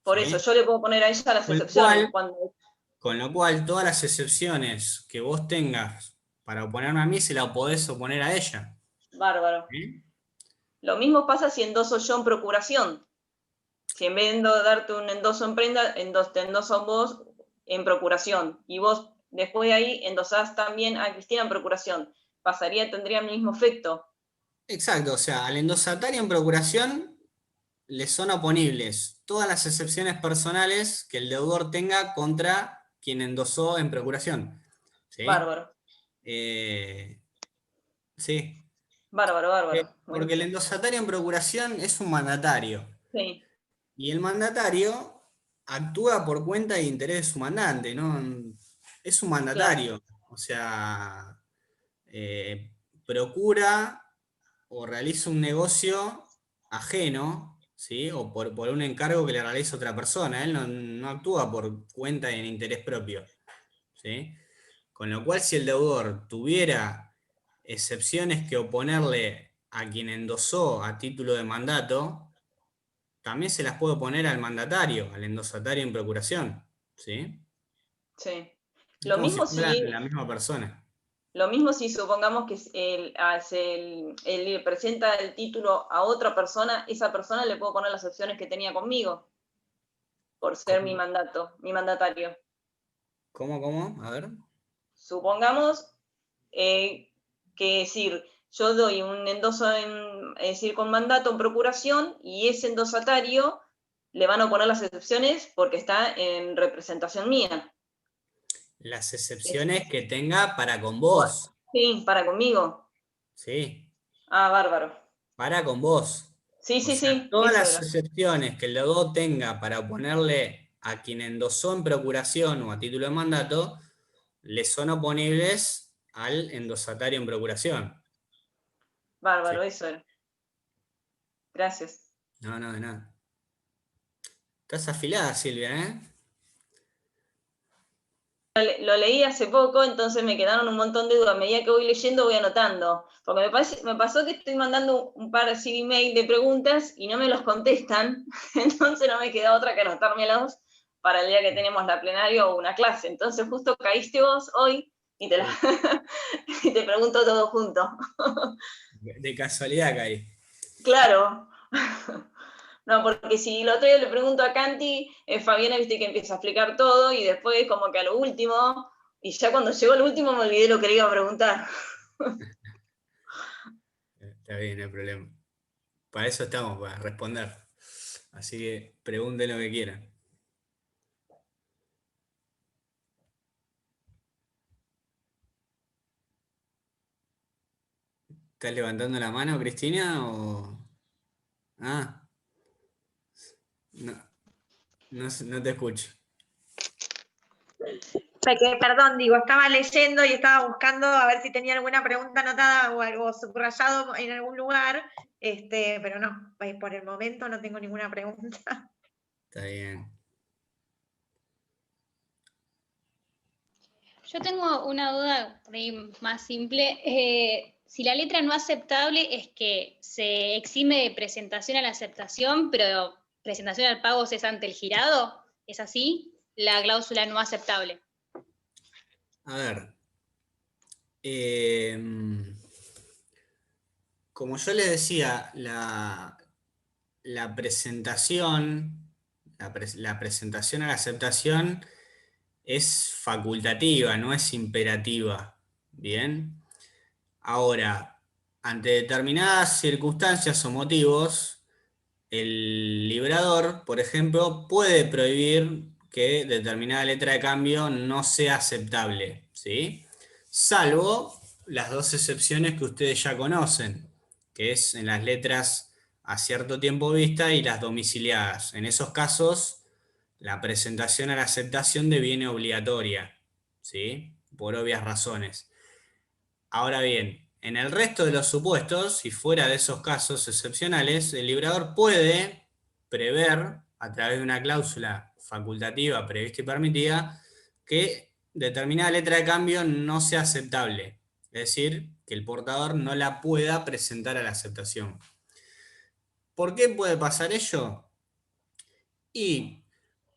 Por eso, ¿sí? yo le puedo poner a ella las Con lo excepciones. cual, Cuando con lo cual, todas las excepciones que vos tengas para oponerme a mí, se las podés oponer a ella. bárbaro. ¿Sí? Lo mismo pasa si endoso yo en procuración. Si en vez de darte un endoso en prenda, te endoso vos en procuración. Y vos después de ahí endosás también a Cristina en procuración. Tendría el mismo efecto. Exacto, o sea, al endosatario en procuración le son oponibles todas las excepciones personales que el deudor tenga contra quien endosó en procuración. ¿Sí? Bárbaro, Eh, sí. bárbaro, bárbaro. Porque el Buenísimo. endosatario en procuración es un mandatario. Sí, Y el mandatario actúa por cuenta y interés de su mandante, ¿no? Es un claro. mandatario. O sea, eh, procura o realiza un negocio ajeno, ¿sí? O por un encargo que le realiza otra persona. Él no actúa por cuenta y en interés propio, ¿sí? Con lo cual, si el deudor tuviera excepciones que oponerle a quien endosó a título de mandato, también se las puede oponer al mandatario, al endosatario en procuración, ¿sí? Sí. Es Lo como si mismo fueran si la misma persona. Lo mismo si supongamos que él le presenta el título a otra persona, esa persona le puedo poner las opciones que tenía conmigo, por ser mi ¿Cómo? mi mandatario. ¿Cómo? A ver. Supongamos que decir, yo doy un endoso es decir, con mandato en procuración y ese endosatario le van a poner las excepciones porque está en representación mía. Las Es- excepciones que tenga para con vos, sí, para conmigo. ¿sí? Ah, bárbaro. Para con vos. Sí, O sí, sea, sí, todas eso las era. excepciones que el deudor tenga para oponerle a quien endosó en procuración o a título de mandato, le son oponibles al endosatario en procuración. ¿Sí? Bárbaro, eso era. Gracias. No, de nada. Estás afilada, Silvia, ¿eh? Lo leí hace poco, entonces me quedaron un montón de dudas. A medida que voy leyendo voy anotando. Porque me pasó que estoy mandando un par así de email de preguntas y no me los contestan. Entonces no me queda otra que anotármelos para el día que tenemos la plenaria o una clase. Entonces justo caíste vos hoy y y te pregunto todo junto. De casualidad caí. Claro. No, porque si el otro día le pregunto a Canti, Fabiana, viste que empieza a explicar todo y después como que a lo último, y ya cuando llegó lo último me olvidé lo que le iba a preguntar. Está bien, no hay problema. Para eso estamos, para responder. Así que pregunten lo que quieran. ¿Estás levantando la mano, Cristina? ¿O... Ah, no te escucho. Perdón, digo, estaba leyendo y estaba buscando a ver si tenía alguna pregunta anotada o algo subrayado en algún lugar, pero no, por el momento no tengo ninguna pregunta. Está bien. Yo tengo una duda por ahí más simple. Si la letra no aceptable es que se exime de presentación a la aceptación, pero presentación al pago es ante el girado, ¿es así? La cláusula no aceptable. A ver. Como yo les decía, la presentación, la presentación a la aceptación es facultativa, no es imperativa. Bien. Ahora, ante determinadas circunstancias o motivos, el librador, por ejemplo, puede prohibir que determinada letra de cambio no sea aceptable, ¿sí? Salvo las dos excepciones que ustedes ya conocen, que es en las letras a cierto tiempo vista y las domiciliadas. En esos casos, la presentación a la aceptación deviene obligatoria, ¿sí? Por obvias razones. Ahora bien, en el resto de los supuestos, y fuera de esos casos excepcionales, el librador puede prever, a través de una cláusula facultativa prevista y permitida, que determinada letra de cambio no sea aceptable. Es decir, que el portador no la pueda presentar a la aceptación. ¿Por qué puede pasar ello? Y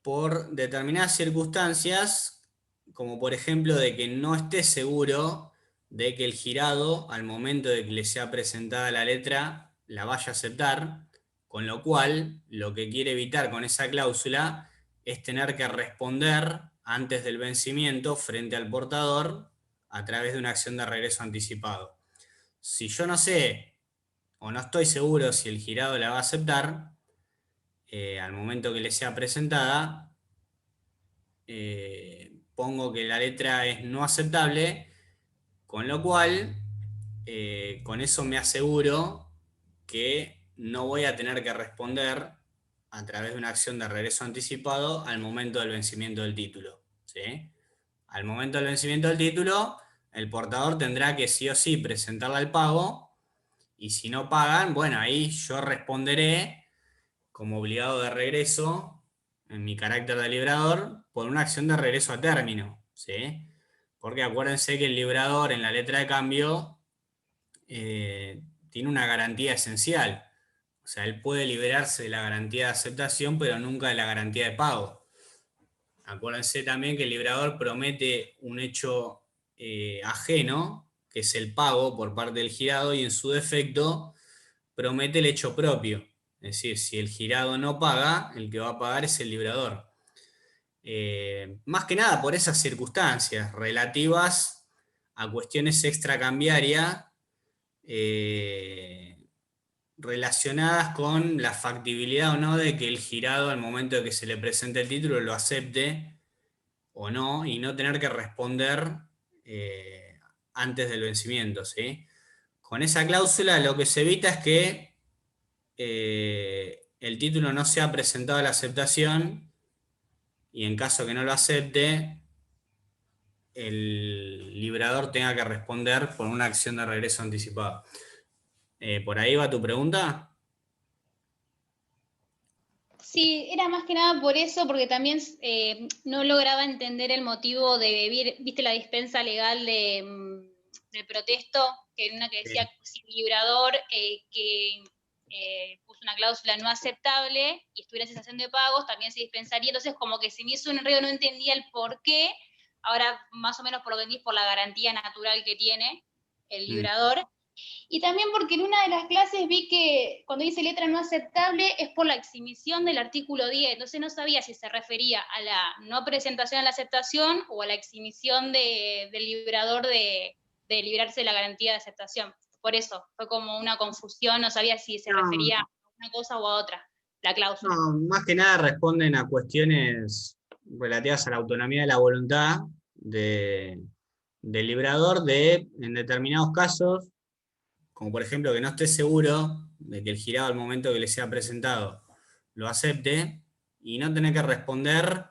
por determinadas circunstancias, como por ejemplo de que no esté seguro de que el girado, al momento de que le sea presentada la letra, la vaya a aceptar, con lo cual lo que quiere evitar con esa cláusula es tener que responder antes del vencimiento frente al portador a través de una acción de regreso anticipado. Si yo no sé o no estoy seguro si el girado la va a aceptar, al momento que le sea presentada, pongo que la letra es no aceptable, con lo cual con eso me aseguro que no voy a tener que responder a través de una acción de regreso anticipado al momento del vencimiento del título, ¿sí? Al momento del vencimiento del título, el portador tendrá que sí o sí presentarle al pago, y si no pagan, bueno, ahí yo responderé como obligado de regreso, en mi carácter de librador, por una acción de regreso a término, ¿sí? Porque acuérdense que el librador en la letra de cambio tiene una garantía esencial. O sea, él puede liberarse de la garantía de aceptación, pero nunca de la garantía de pago. Acuérdense también que el librador promete un hecho ajeno, que es el pago por parte del girado, y en su defecto promete el hecho propio. Es decir, si el girado no paga, el que va a pagar es el librador. Más que nada por esas circunstancias relativas a cuestiones extracambiarias relacionadas con la factibilidad o no de que el girado al momento de que se le presente el título lo acepte o no, y no tener que responder antes del vencimiento, ¿sí? Con esa cláusula lo que se evita es que el título no sea presentado a la aceptación, y en caso que no lo acepte, el librador tenga que responder por una acción de regreso anticipado. ¿Por ahí va tu pregunta? Sí, era más que nada por eso, porque también no lograba entender el motivo de vivir, viste la dispensa legal del protesto, que era una que decía si el librador que puso una cláusula no aceptable y estuviera en cesación de pagos, también se dispensaría. Entonces, como que se me hizo un enredo, no entendía el por qué. Ahora, más o menos por lo que entendí, por la garantía natural que tiene el librador. Y también porque en una de las clases vi que cuando dice letra no aceptable es por la exhibición del artículo 10, entonces no sabía si se refería a la no presentación a la aceptación o a la exhibición del librador de librarse de la garantía de aceptación. Por eso, fue como una confusión, no sabía si se refería a una cosa o a otra, la cláusula. No, más que nada responden a cuestiones relativas a la autonomía de la voluntad del librador en determinados casos, como por ejemplo que no esté seguro de que el girado al momento que le sea presentado lo acepte, y no tener que responder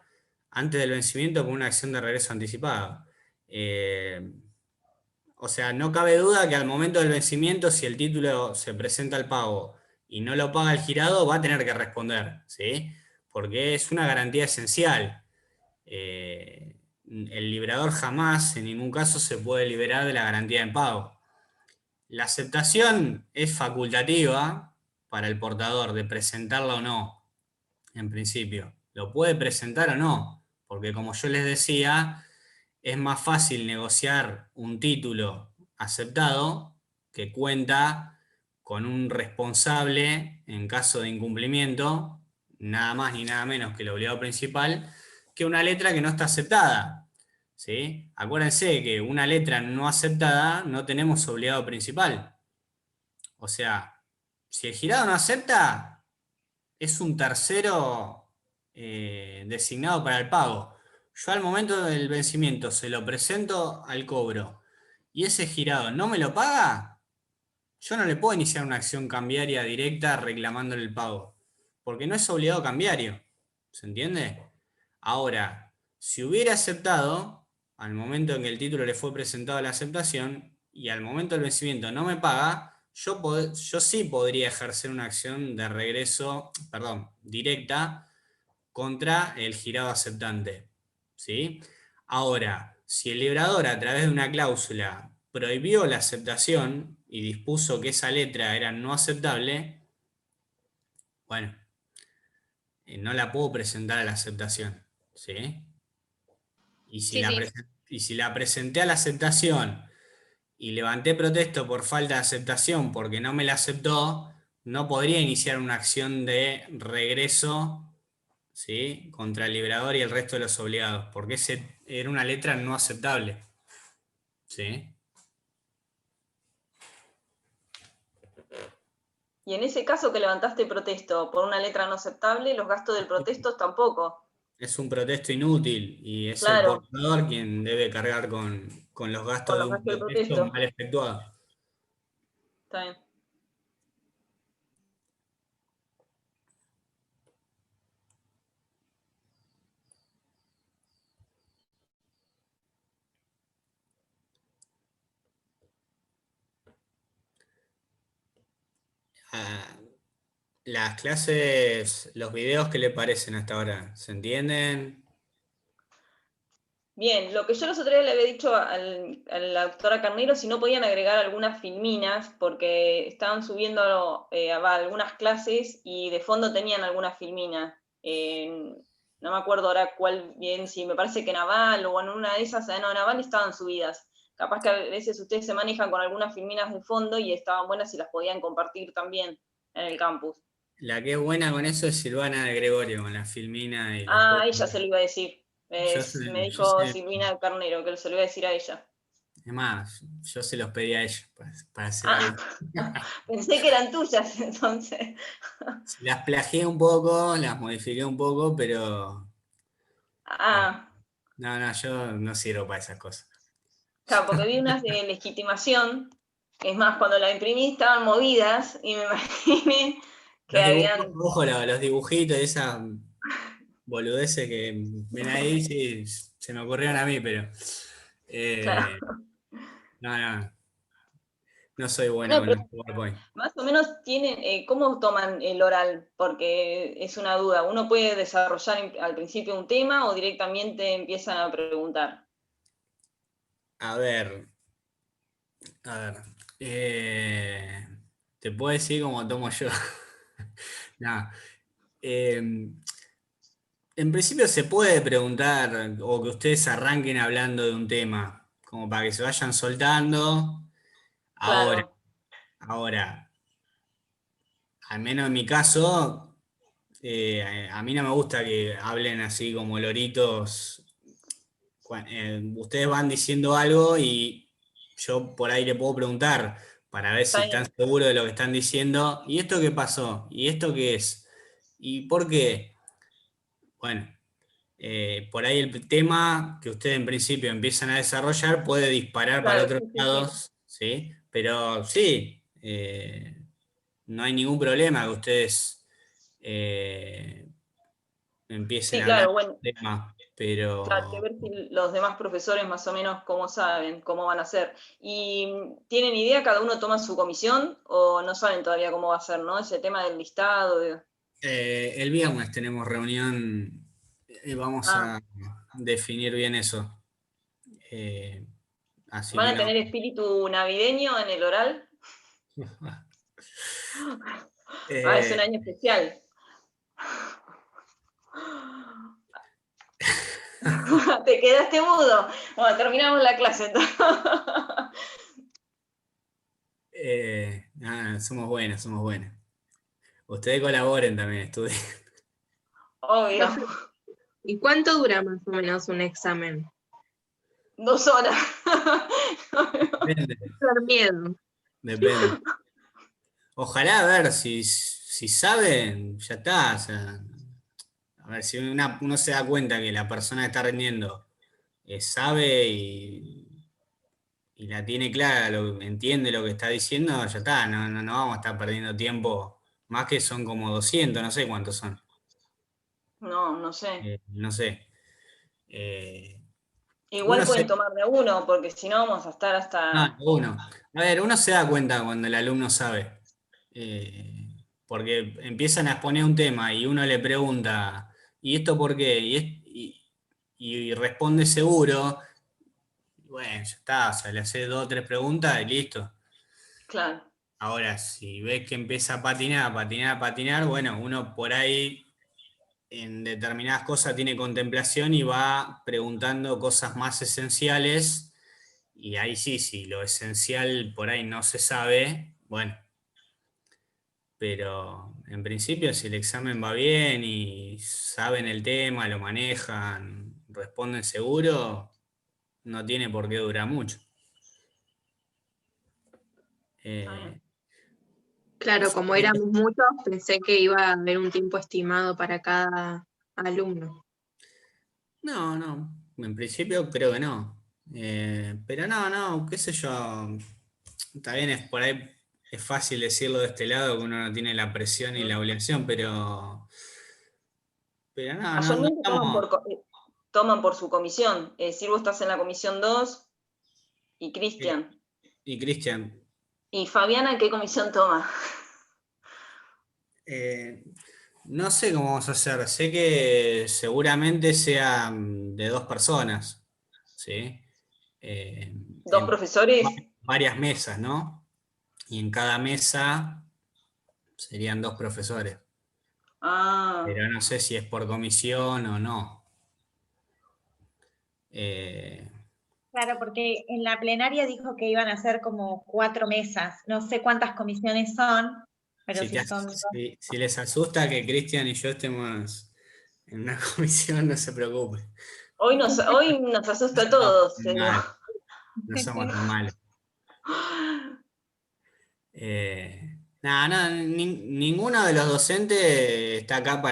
antes del vencimiento con una acción de regreso anticipada. O sea, no cabe duda que al momento del vencimiento, si el título se presenta al pago y no lo paga el girado, va a tener que responder, ¿sí? Porque es una garantía esencial. El librador jamás, en ningún caso, se puede liberar de la garantía de pago. La aceptación es facultativa para el portador de presentarla o no, en principio. Lo puede presentar o no, porque como yo les decía, es más fácil negociar un título aceptado que cuenta con un responsable en caso de incumplimiento, nada más ni nada menos que el obligado principal, que una letra que no está aceptada. ¿Sí? Acuérdense que una letra no aceptada no tenemos obligado principal. O sea, si el girado no acepta, es un tercero designado para el pago. Yo al momento del vencimiento se lo presento al cobro y ese girado no me lo paga, yo no le puedo iniciar una acción cambiaria directa reclamándole el pago, porque no es obligado cambiario. ¿Se entiende? Ahora, si hubiera aceptado, al momento en que el título le fue presentado a la aceptación y al momento del vencimiento no me paga, yo sí podría ejercer una acción de regreso, perdón, directa contra el girado aceptante. ¿Sí? Ahora, si el librador a través de una cláusula prohibió la aceptación y dispuso que esa letra era no aceptable, bueno, no la puedo presentar a la aceptación. ¿Sí? Y si, y si la presenté a la aceptación y levanté protesto por falta de aceptación porque no me la aceptó, no podría iniciar una acción de regreso, ¿sí?, contra el librador y el resto de los obligados, porque ese era una letra no aceptable. ¿Sí? Y en ese caso que levantaste protesto por una letra no aceptable, los gastos del protesto tampoco. Es un protesto inútil y es el Claro, portador quien debe cargar con los gastos con de los un gastos del protesto protesto. mal efectuado. Está bien. Ah, las clases, los videos, ¿qué le parecen hasta ahora? ¿Se entienden? Bien, lo que yo los otros días le había dicho a la doctora Carnero, si no podían agregar algunas filminas, porque estaban subiendo algunas clases y de fondo tenían algunas filminas. No me acuerdo ahora cuál bien, si me parece que Naval o en una de esas, no, Naval estaban subidas. Capaz que a veces ustedes se manejan con algunas filminas de fondo y estaban buenas y las podían compartir también en el campus. La que es buena con eso es Silvana de Gregorio, con la filmina y los Ah, juegos. ella se lo iba a decir. Me Yo dijo sé, Silvina Carnero que se lo iba a decir a ella. es más, yo se los pedí a ellos para hacer Ah, algo. pensé que eran tuyas entonces. Las plagié un poco, las modifiqué un poco, pero Ah, no, yo no sirvo para esas cosas. claro, porque vi unas de legitimación, que es más, cuando la imprimí estaban movidas y me imaginé que Los dibujos, habían... ojo, los dibujitos, esas boludeces que ven ahí, sí, se me ocurrieron a mí, pero Claro. no. No soy bueno No, con pero el PowerPoint. más o menos tienen, ¿cómo toman el oral? Porque es una duda. ¿Uno puede desarrollar al principio un tema o directamente empiezan a preguntar? A ver, te puedo decir cómo tomo yo. No, en principio se puede preguntar o que ustedes arranquen hablando de un tema, como para que se vayan soltando. Ahora, Claro, ahora, al menos en mi caso, a mí no me gusta que hablen así como loritos. Ustedes van diciendo algo y yo por ahí le puedo preguntar para ver si está están bien. seguros de lo que están diciendo. ¿Y esto qué pasó? ¿Y esto qué es? ¿Y por qué? Bueno, por ahí el tema que ustedes en principio empiezan a desarrollar puede disparar para Claro, otros sí, sí, sí. lados, ¿sí? Pero sí, no hay ningún problema que ustedes empiecen Sí, a hablar claro, bueno, del tema, claro, hay que pero ver si los demás profesores más o menos cómo saben, cómo van a hacer. ¿Y tienen idea, cada uno toma su comisión o no saben todavía cómo va a ser, ¿no? Ese tema del listado. el viernes tenemos reunión y vamos Ah, a definir bien eso. Eh, Así ¿van que a no. tener espíritu navideño en el oral? Ah, es Eh, un año especial. Te quedaste mudo. Bueno, terminamos la clase entonces. Somos buenos, somos buenos. Ustedes colaboren también, estudien. Obvio. Profe, ¿y cuánto dura más o menos un examen? 2 horas. Depende, Dar miedo. depende. Ojalá, a ver, si saben, ya está. O sea, a ver, si uno se da cuenta que la persona que está rindiendo sabe y la tiene clara, entiende lo que está diciendo, ya está. No vamos a estar perdiendo tiempo. Más que son como 200, no sé cuántos son. No, no sé. No sé. Eh, Igual uno pueden se, tomar de a uno, porque si no vamos a estar No, hasta. uno. A ver, uno se da cuenta cuando el alumno sabe. Porque empiezan a exponer un tema y uno le pregunta, ¿y esto por qué? Y responde seguro. Y bueno, ya está, o sea, le hace 2 o 3 preguntas y listo. Claro. Ahora, si ves que empieza a patinar, a patinar, a patinar, bueno, uno por ahí en determinadas cosas tiene contemplación y va preguntando cosas más esenciales. Y ahí sí, si lo esencial por ahí no se sabe, bueno, pero en principio si el examen va bien y saben el tema, lo manejan, responden seguro, no tiene por qué durar mucho. Está bien. Eh, Claro, yo como creo éramos muchos, pensé que iba a haber un tiempo estimado para cada alumno. no, no, en principio creo que no. Pero no, qué sé yo, está bien, por ahí es fácil decirlo de este lado, que uno no tiene la presión y la obligación, pero no Mayormente estamos. toman por su comisión. Es decir, vos estás en la comisión 2 y eh, Cristian. y Cristian, ¿Y Fabiana qué comisión toma? eh, no sé cómo vamos a hacer, sé que seguramente sea de 2 personas, ¿sí? ¿Dos En profesores? varias mesas, ¿no? Y en cada mesa serían 2 profesores, Ah, pero no sé si es por comisión o no. Eh, Claro, porque en la plenaria dijo que iban a ser como 4 mesas. No sé cuántas comisiones son, pero si, si son dos. si les asusta que Cristian y yo estemos en una comisión, no se preocupen. hoy nos asusta a No somos todos. tan malos, no somos tan malos. Nada, ninguno de los docentes está acá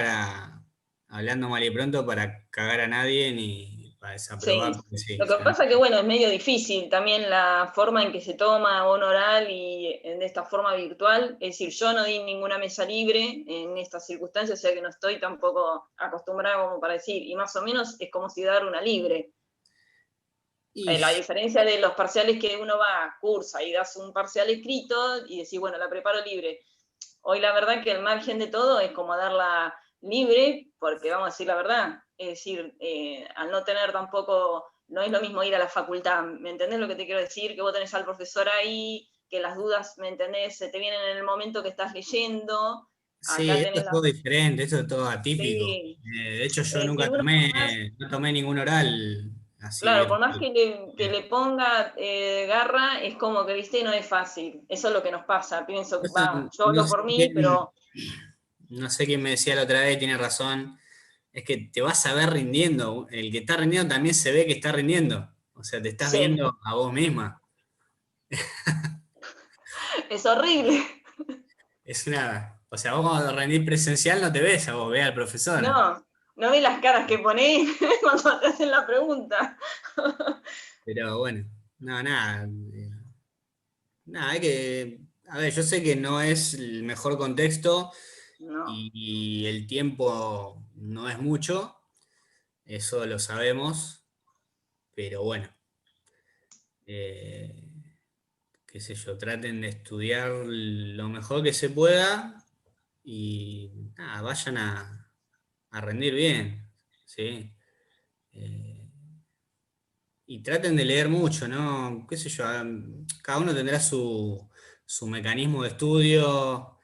hablando mal y pronto, para cagar a nadie ni para desaprobar, Sí. porque sí, Lo que pasa que, bueno, es medio difícil también la forma en que se toma un oral y en esta forma virtual. Es decir, yo no di ninguna mesa libre en estas circunstancias, o sea que no estoy tampoco acostumbrada como para decir, y más o menos es como si dar una libre. Y La diferencia de los parciales que uno va, cursa y das un parcial escrito y decís, bueno, la preparo libre. Hoy la verdad que el margen de todo es como darla libre, porque vamos a decir la verdad, es decir, al no tener tampoco, no es lo mismo ir a la facultad, ¿me entendés lo que te quiero decir? Que vos tenés al profesor ahí, que las dudas, ¿me entendés? Se te vienen en el momento que estás leyendo, sí, acá esto tenés es las... todo diferente, esto es todo atípico. Sí, De hecho, yo si nunca uno por más, no tomé ningún oral así claro, por más virtual. que le ponga garra, es como que, viste, no es fácil, eso es lo que nos pasa, pienso, Eso va, yo no hablo sé por mí, quién, pero no sé quién me decía la otra vez, tiene razón, es que te vas a ver rindiendo. El que está rindiendo también se ve que está rindiendo. O sea, te estás sí, viendo a vos misma. es horrible. Es una. O sea, vos cuando rendís presencial no te ves a vos, ve al profesor. No, no vi las caras que ponés cuando te hacen la pregunta. Pero bueno, no, nada. Nada, hay que. A ver, yo sé que no es el mejor contexto No, y el tiempo no es mucho, eso lo sabemos, pero bueno. eh, Qué sé yo, traten de estudiar lo mejor que se pueda y nada, vayan a rendir bien, ¿sí? Eh, y traten de leer mucho, ¿no? Qué sé yo, cada uno tendrá su mecanismo de estudio,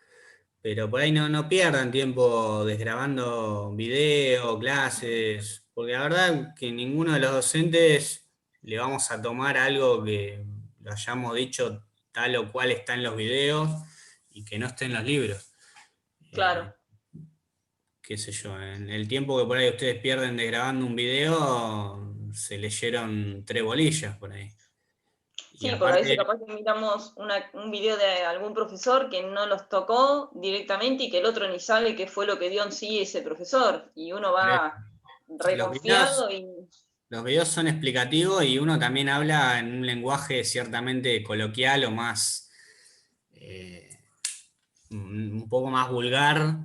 pero por ahí no pierdan tiempo desgrabando video, clases, porque la verdad que ninguno de los docentes le vamos a tomar algo que lo hayamos dicho tal o cual está en los videos y que no esté en los libros. claro. Qué sé yo, en el tiempo que por ahí ustedes pierden desgrabando un video, se leyeron 3 bolillas por ahí. Y Sí, porque a veces aparte, capaz que miramos un video de algún profesor que no los tocó directamente y que el otro ni sabe qué fue lo que dio en sí ese profesor. Y uno va los videos reconfiado y... Los videos son explicativos y uno también habla en un lenguaje ciertamente coloquial o más, eh, un poco más vulgar,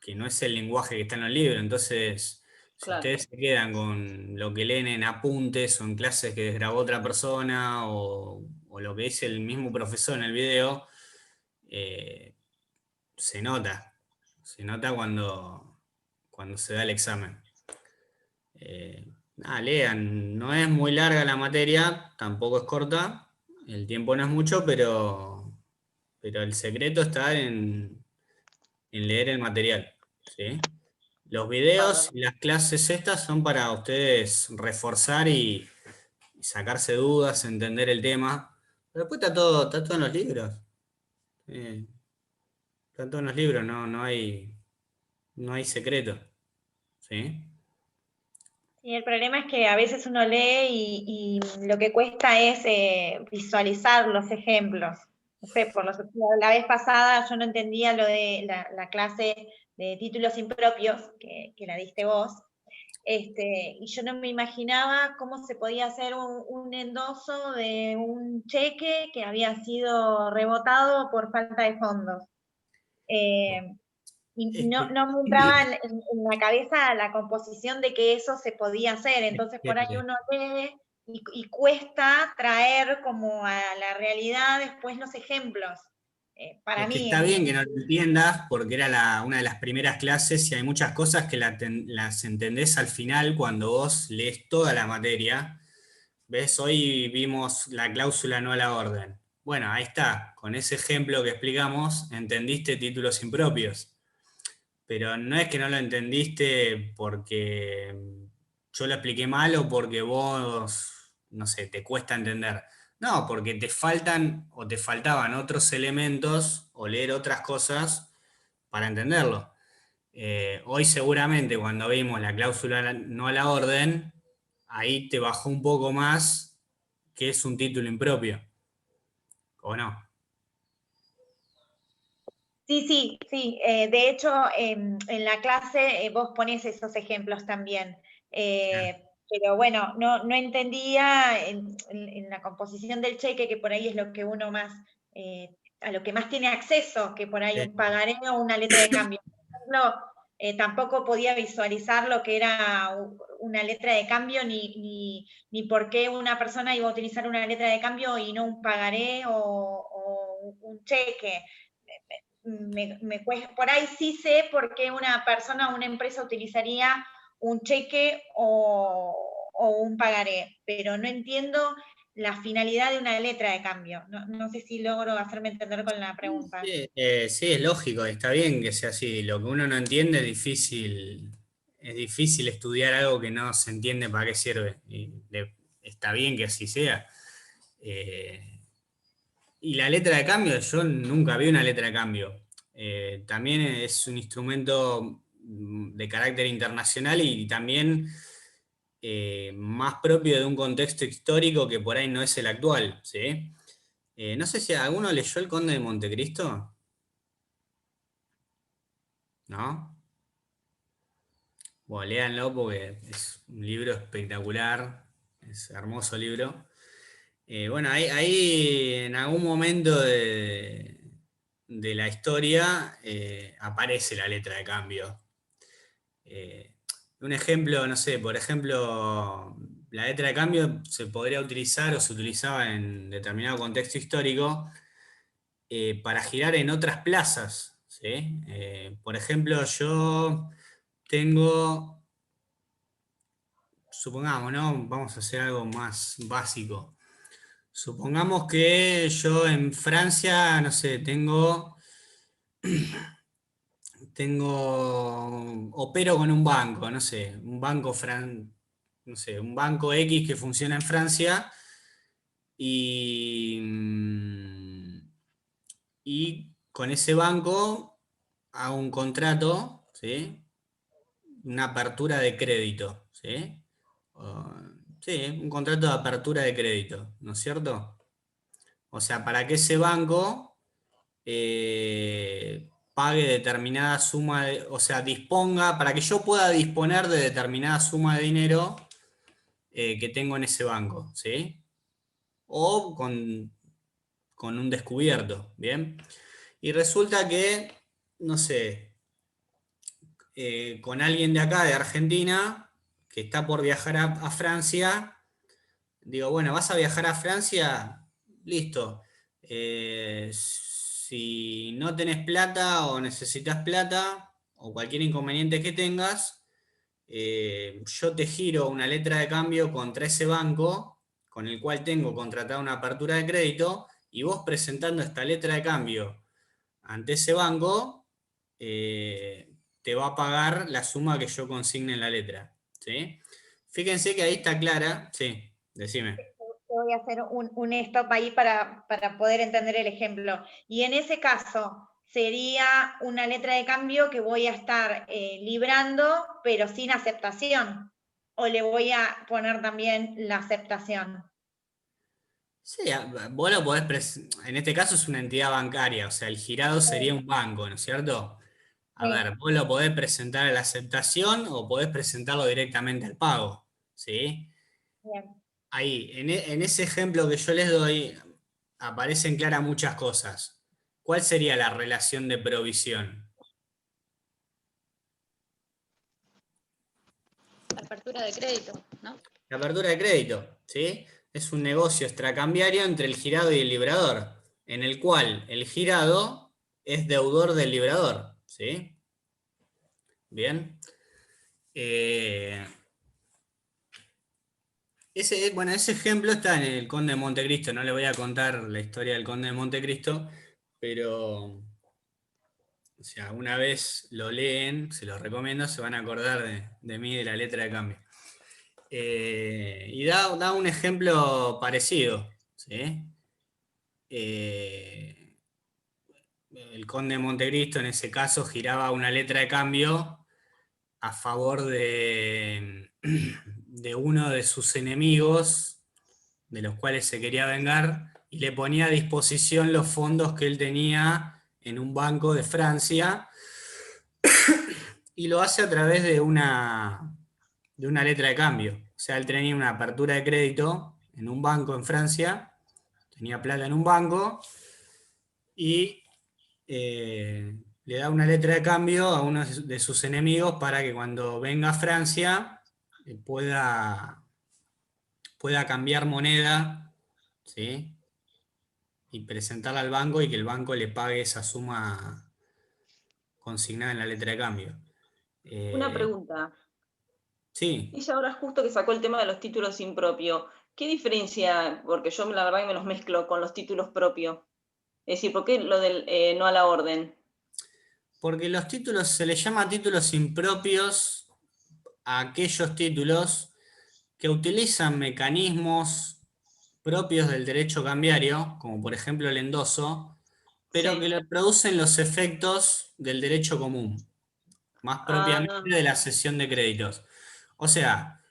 que no es el lenguaje que está en los libros. Entonces, si Claro, ustedes se quedan con lo que leen en apuntes o en clases que grabó otra persona o lo que dice el mismo profesor en el video, eh, se nota cuando se da el examen. Nada, lean, no es muy larga la materia, tampoco es corta, el tiempo no es mucho, pero el secreto está en leer el material, ¿sí? Los videos bárbaro. y las clases estas son para ustedes reforzar y sacarse dudas, entender el tema, pero después está todo en los libros, ¿sí? Está todo en los libros, no hay secreto, ¿sí? Y el problema es que a veces uno lee y lo que cuesta es visualizar los ejemplos. No sé, la vez pasada yo no entendía lo de la clase de títulos impropios que la diste vos, y yo no me imaginaba cómo se podía hacer un endoso de un cheque que había sido rebotado por falta de fondos. Y Es no, que- no me entraba en la cabeza la composición de que eso se podía hacer. es Entonces por ahí que- uno lee y cuesta traer como a la realidad después los ejemplos. Para Es que mí, está bien que no lo entiendas porque era una de las primeras clases y hay muchas cosas que las entendés al final cuando vos lees toda la materia. ¿Ves? Hoy vimos la cláusula no a la orden. Bueno, ahí está, con ese ejemplo que explicamos, entendiste títulos impropios. Pero no es que no lo entendiste porque yo lo expliqué mal o porque vos, no sé, te cuesta entender. No, porque te faltan o te faltaban otros elementos o leer otras cosas para entenderlo. Hoy seguramente cuando vimos la cláusula no a la orden, ahí te bajó un poco más que es un título impropio, ¿o no? sí, sí, sí. De hecho, en la clase vos ponés esos ejemplos también. Pero bueno, no entendía en la composición del cheque, que por ahí es lo que uno más, a lo que más tiene acceso, que por ahí un pagaré o una letra de cambio. Por ejemplo, tampoco podía visualizar lo que era una letra de cambio, ni por qué una persona iba a utilizar una letra de cambio y no un pagaré o un cheque. Por ahí sí sé por qué una persona o una empresa utilizaría un cheque o un pagaré, pero no entiendo la finalidad de una letra de cambio. No sé si logro hacerme entender con la pregunta. Sí, sí, es lógico, está bien que sea así. Lo que uno no entiende es difícil estudiar algo que no se entiende para qué sirve. Está bien que así sea. Y la letra de cambio, yo nunca vi una letra de cambio. También es un instrumento de carácter internacional y también más propio de un contexto histórico que por ahí no es el actual, ¿sí? No sé si alguno leyó El Conde de Montecristo, ¿no? Bueno, léanlo porque es un libro espectacular, es un hermoso libro. Bueno, ahí en algún momento de la historia aparece la letra de cambio. Un ejemplo, no sé, por ejemplo, la letra de cambio se podría utilizar o se utilizaba en determinado contexto histórico para girar en otras plazas, ¿sí? Por ejemplo, yo tengo, supongamos, ¿no? Vamos a hacer algo más básico. Supongamos que yo en Francia, no sé, opero con un banco, no sé, no sé, un banco X que funciona en Francia y, y con ese banco hago un contrato, ¿sí? Una apertura de crédito, ¿sí? Sí, un contrato de apertura de crédito, ¿no es cierto? O sea, para que ese banco pague determinada suma, o sea, disponga, para que yo pueda disponer de determinada suma de dinero que tengo en ese banco, ¿sí? O con un descubierto, ¿bien? Y resulta que, no sé, con alguien de acá, de Argentina, que está por viajar a Francia, digo, bueno, ¿vas a viajar a Francia? Listo. Si no tenés plata o necesitas plata, o cualquier inconveniente que tengas, yo te giro una letra de cambio contra ese banco con el cual tengo contratada una apertura de crédito, y vos presentando esta letra de cambio ante ese banco, te va a pagar la suma que yo consigne en la letra, ¿sí? Fíjense que ahí está clara, sí, decime. Voy a hacer un stop ahí para poder entender el ejemplo. Y en ese caso, sería una letra de cambio que voy a estar librando, pero sin aceptación. ¿O le voy a poner también la aceptación? Sí, vos lo podés, en este caso es una entidad bancaria, o sea, el girado sería un banco, ¿no es cierto? A Sí, ver, vos lo podés presentar a la aceptación o podés presentarlo directamente al pago, ¿sí? bien. Ahí, en ese ejemplo que yo les doy, aparecen claras muchas cosas. ¿Cuál sería la relación de provisión? La apertura de crédito, ¿no? La apertura de crédito, ¿sí? Es un negocio extracambiario entre el girado y el librador, en el cual el girado es deudor del librador, ¿sí? Bien. Eh, bueno, ese ejemplo está en el Conde de Montecristo. No le voy a contar la historia del Conde de Montecristo, pero si alguna vez lo leen, se los recomiendo, se van a acordar de mí, de la letra de cambio. Y da un ejemplo parecido, ¿sí? El Conde de Montecristo en ese caso giraba una letra de cambio a favor de uno de sus enemigos, de los cuales se quería vengar, y le ponía a disposición los fondos que él tenía en un banco de Francia, y lo hace a través de una letra de cambio. O sea, él tenía una apertura de crédito en un banco en Francia, tenía plata en un banco, y le da una letra de cambio a uno de sus enemigos para que cuando venga a Francia pueda cambiar moneda, ¿sí? Y presentarla al banco y que el banco le pague esa suma consignada en la letra de cambio. Una pregunta. Sí. Ella ahora justo que sacó el tema de los títulos impropios. ¿Qué diferencia? Porque yo la verdad que me los mezclo con los títulos propios. Es decir, ¿por qué lo del no a la orden? Porque los títulos, se les llama títulos impropios a aquellos títulos que utilizan mecanismos propios del derecho cambiario, como por ejemplo el endoso, pero Sí. que le producen los efectos del derecho común, más propiamente Ah, de la cesión de créditos. O sea,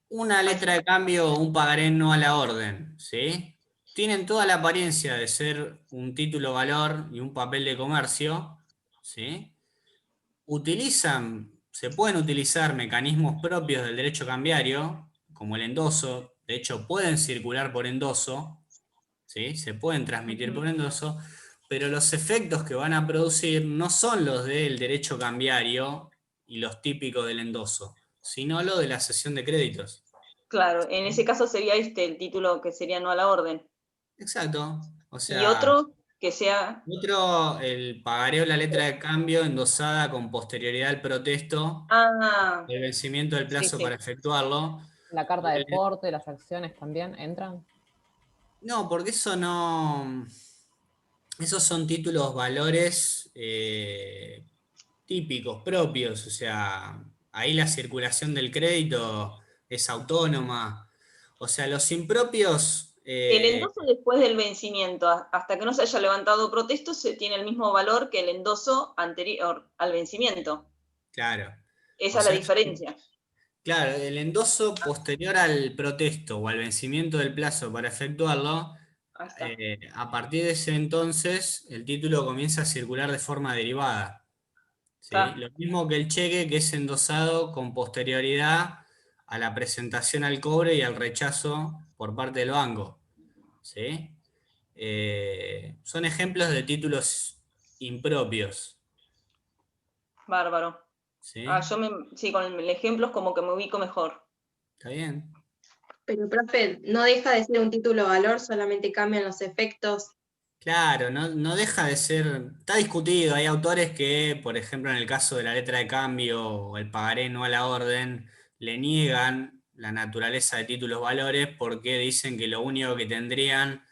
una letra de cambio o un pagaré no a la orden, ¿sí? Tienen toda la apariencia de ser un título valor y un papel de comercio, ¿sí? Se pueden utilizar mecanismos propios del derecho cambiario, como el endoso, de hecho pueden circular por endoso, ¿sí? Se pueden transmitir por endoso, pero los efectos que van a producir no son los del derecho cambiario y los típicos del endoso, sino lo de la cesión de créditos. claro, en ese caso sería el título que sería no a la orden. Exacto. O Y sea, otro que sea. el pagaré o la letra de cambio endosada con posterioridad al protesto, Ah, el vencimiento del Sí, plazo para sí. efectuarlo. La carta de porte, las acciones también entran. No, porque eso no. Esos son títulos valores típicos, propios. O sea, ahí la circulación del crédito es autónoma. O sea, los impropios. el endoso después del vencimiento, hasta que no se haya levantado protesto, se tiene el mismo valor que el endoso anterior al vencimiento. Claro. O Esa es la sea, diferencia. claro, el endoso posterior al protesto o al vencimiento del plazo para efectuarlo, Ahí está. a partir de ese entonces el título comienza a circular de forma derivada, ¿sí? Está. Lo mismo que el cheque, que es endosado con posterioridad a la presentación al cobre y al rechazo por parte del banco, ¿sí? Son ejemplos de títulos impropios, Bárbaro. ¿sí? Sí, con el ejemplo es como que me ubico mejor. ¿Está bien? Pero, profe, no deja de ser un título valor, solamente cambian los efectos. Claro, no deja de ser, está discutido, hay autores que, por ejemplo, en el caso de la letra de cambio o el pagaré no a la orden, le niegan la naturaleza de títulos valores porque dicen que lo único que tendrían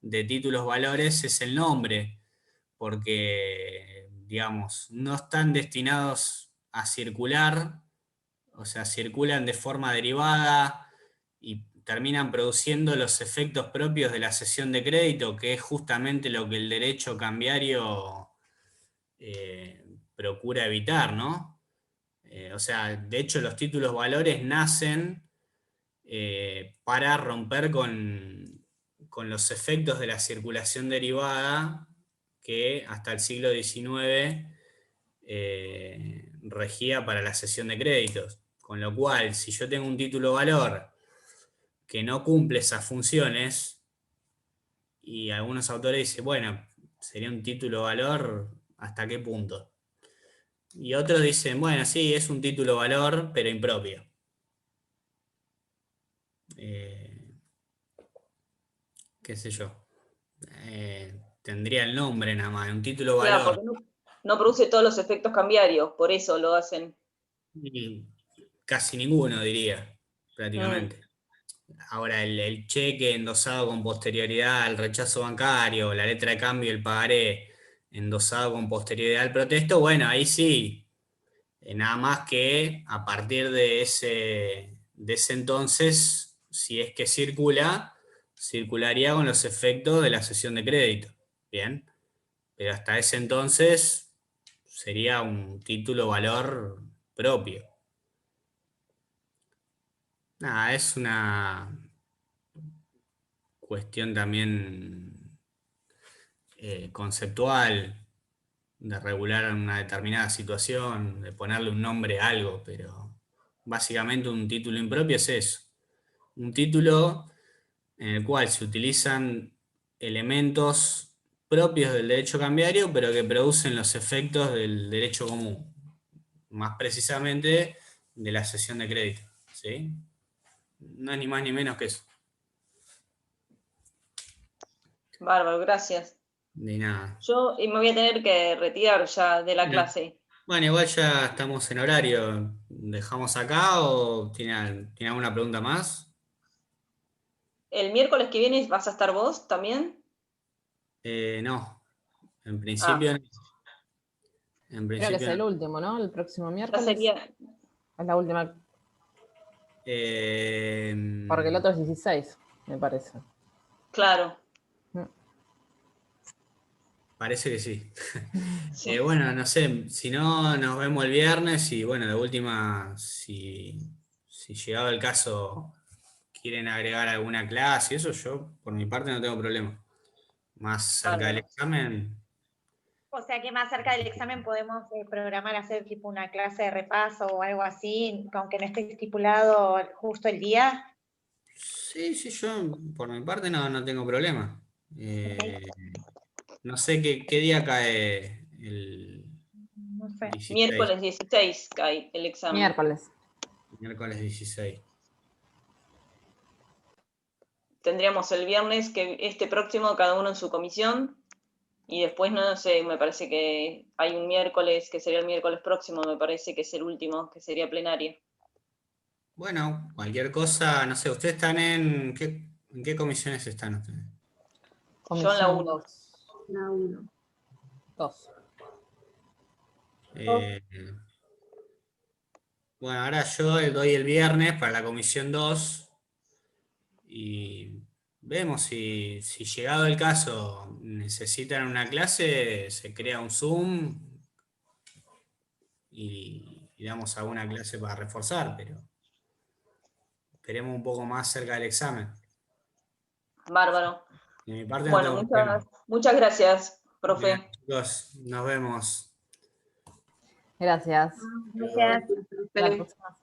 de títulos valores es el nombre, porque, digamos, no están destinados a circular, o sea, circulan de forma derivada y terminan produciendo los efectos propios de la cesión de crédito, que es justamente lo que el derecho cambiario procura evitar, ¿no? O sea, de hecho los títulos valores nacen para romper con los efectos de la circulación derivada que hasta el siglo XIX regía para la cesión de créditos. Con lo cual, si yo tengo un título valor que no cumple esas funciones, y algunos autores dicen, bueno, sería un título valor, ¿hasta qué punto? Y otros dicen, bueno, sí, es un título valor, pero impropio. Qué sé yo. Tendría el nombre nada más, un título Claro, valor. porque no produce todos los efectos cambiarios, por eso lo hacen. Y casi ninguno, diría, Mm, prácticamente. Ahora, el cheque endosado con posterioridad al rechazo bancario, la letra de cambio y el pagaré endosado con posterioridad al protesto, bueno, ahí sí, nada más que a partir de ese entonces, si es que circularía con los efectos de la cesión de crédito. Bien, pero hasta ese entonces sería un título valor propio. Nada, es una cuestión también conceptual de regular una determinada situación, de ponerle un nombre a algo, pero básicamente un título impropio es eso. Un título en el cual se utilizan elementos propios del derecho cambiario, pero que producen los efectos del derecho común, más precisamente de la cesión de crédito, ¿sí? No es ni más ni menos que eso. Bárbaro, gracias. Ni nada. Yo me voy a tener que retirar ya de la Bueno. clase. Bueno, igual ya estamos en horario. ¿Dejamos acá o tiene alguna pregunta más? ¿El miércoles que viene vas a estar vos también? No, en Ah, principio no. En Creo que es principio el no. último, ¿no? El próximo ya miércoles. sería, Es la última, porque el otro es 16, me parece. claro. Parece que sí. Sí. Bueno, no sé, si no, nos vemos el viernes y bueno, de última, si llegado el caso quieren agregar alguna clase y eso, yo por mi parte no tengo problema. Más cerca del Bárbaro. examen, O sea que más cerca del examen podemos programar hacer tipo una clase de repaso o algo así, aunque no esté estipulado justo el día. sí, yo por mi parte no tengo problema. No sé qué día cae el No sé. 16, Miércoles 16 cae el examen. Miércoles. miércoles 16. Tendríamos el viernes que este próximo cada uno en su comisión y después no sé, me parece que hay un miércoles que sería el miércoles próximo, me parece que es el último, que sería plenario. Bueno, cualquier cosa, no sé, ¿ustedes están en qué comisiones están ustedes? Yo en la Comisión 1. 2. La uno. 2. Eh, bueno, ahora yo doy el viernes para la comisión 2 y vemos si llegado el caso necesitan una clase, se crea un Zoom y damos alguna clase para reforzar, pero esperemos un poco más cerca del examen. Bárbaro. De mi parte no Bueno, tengo problema. muchas gracias, Bien, profe. chicos, nos vemos. Gracias. Gracias. La próxima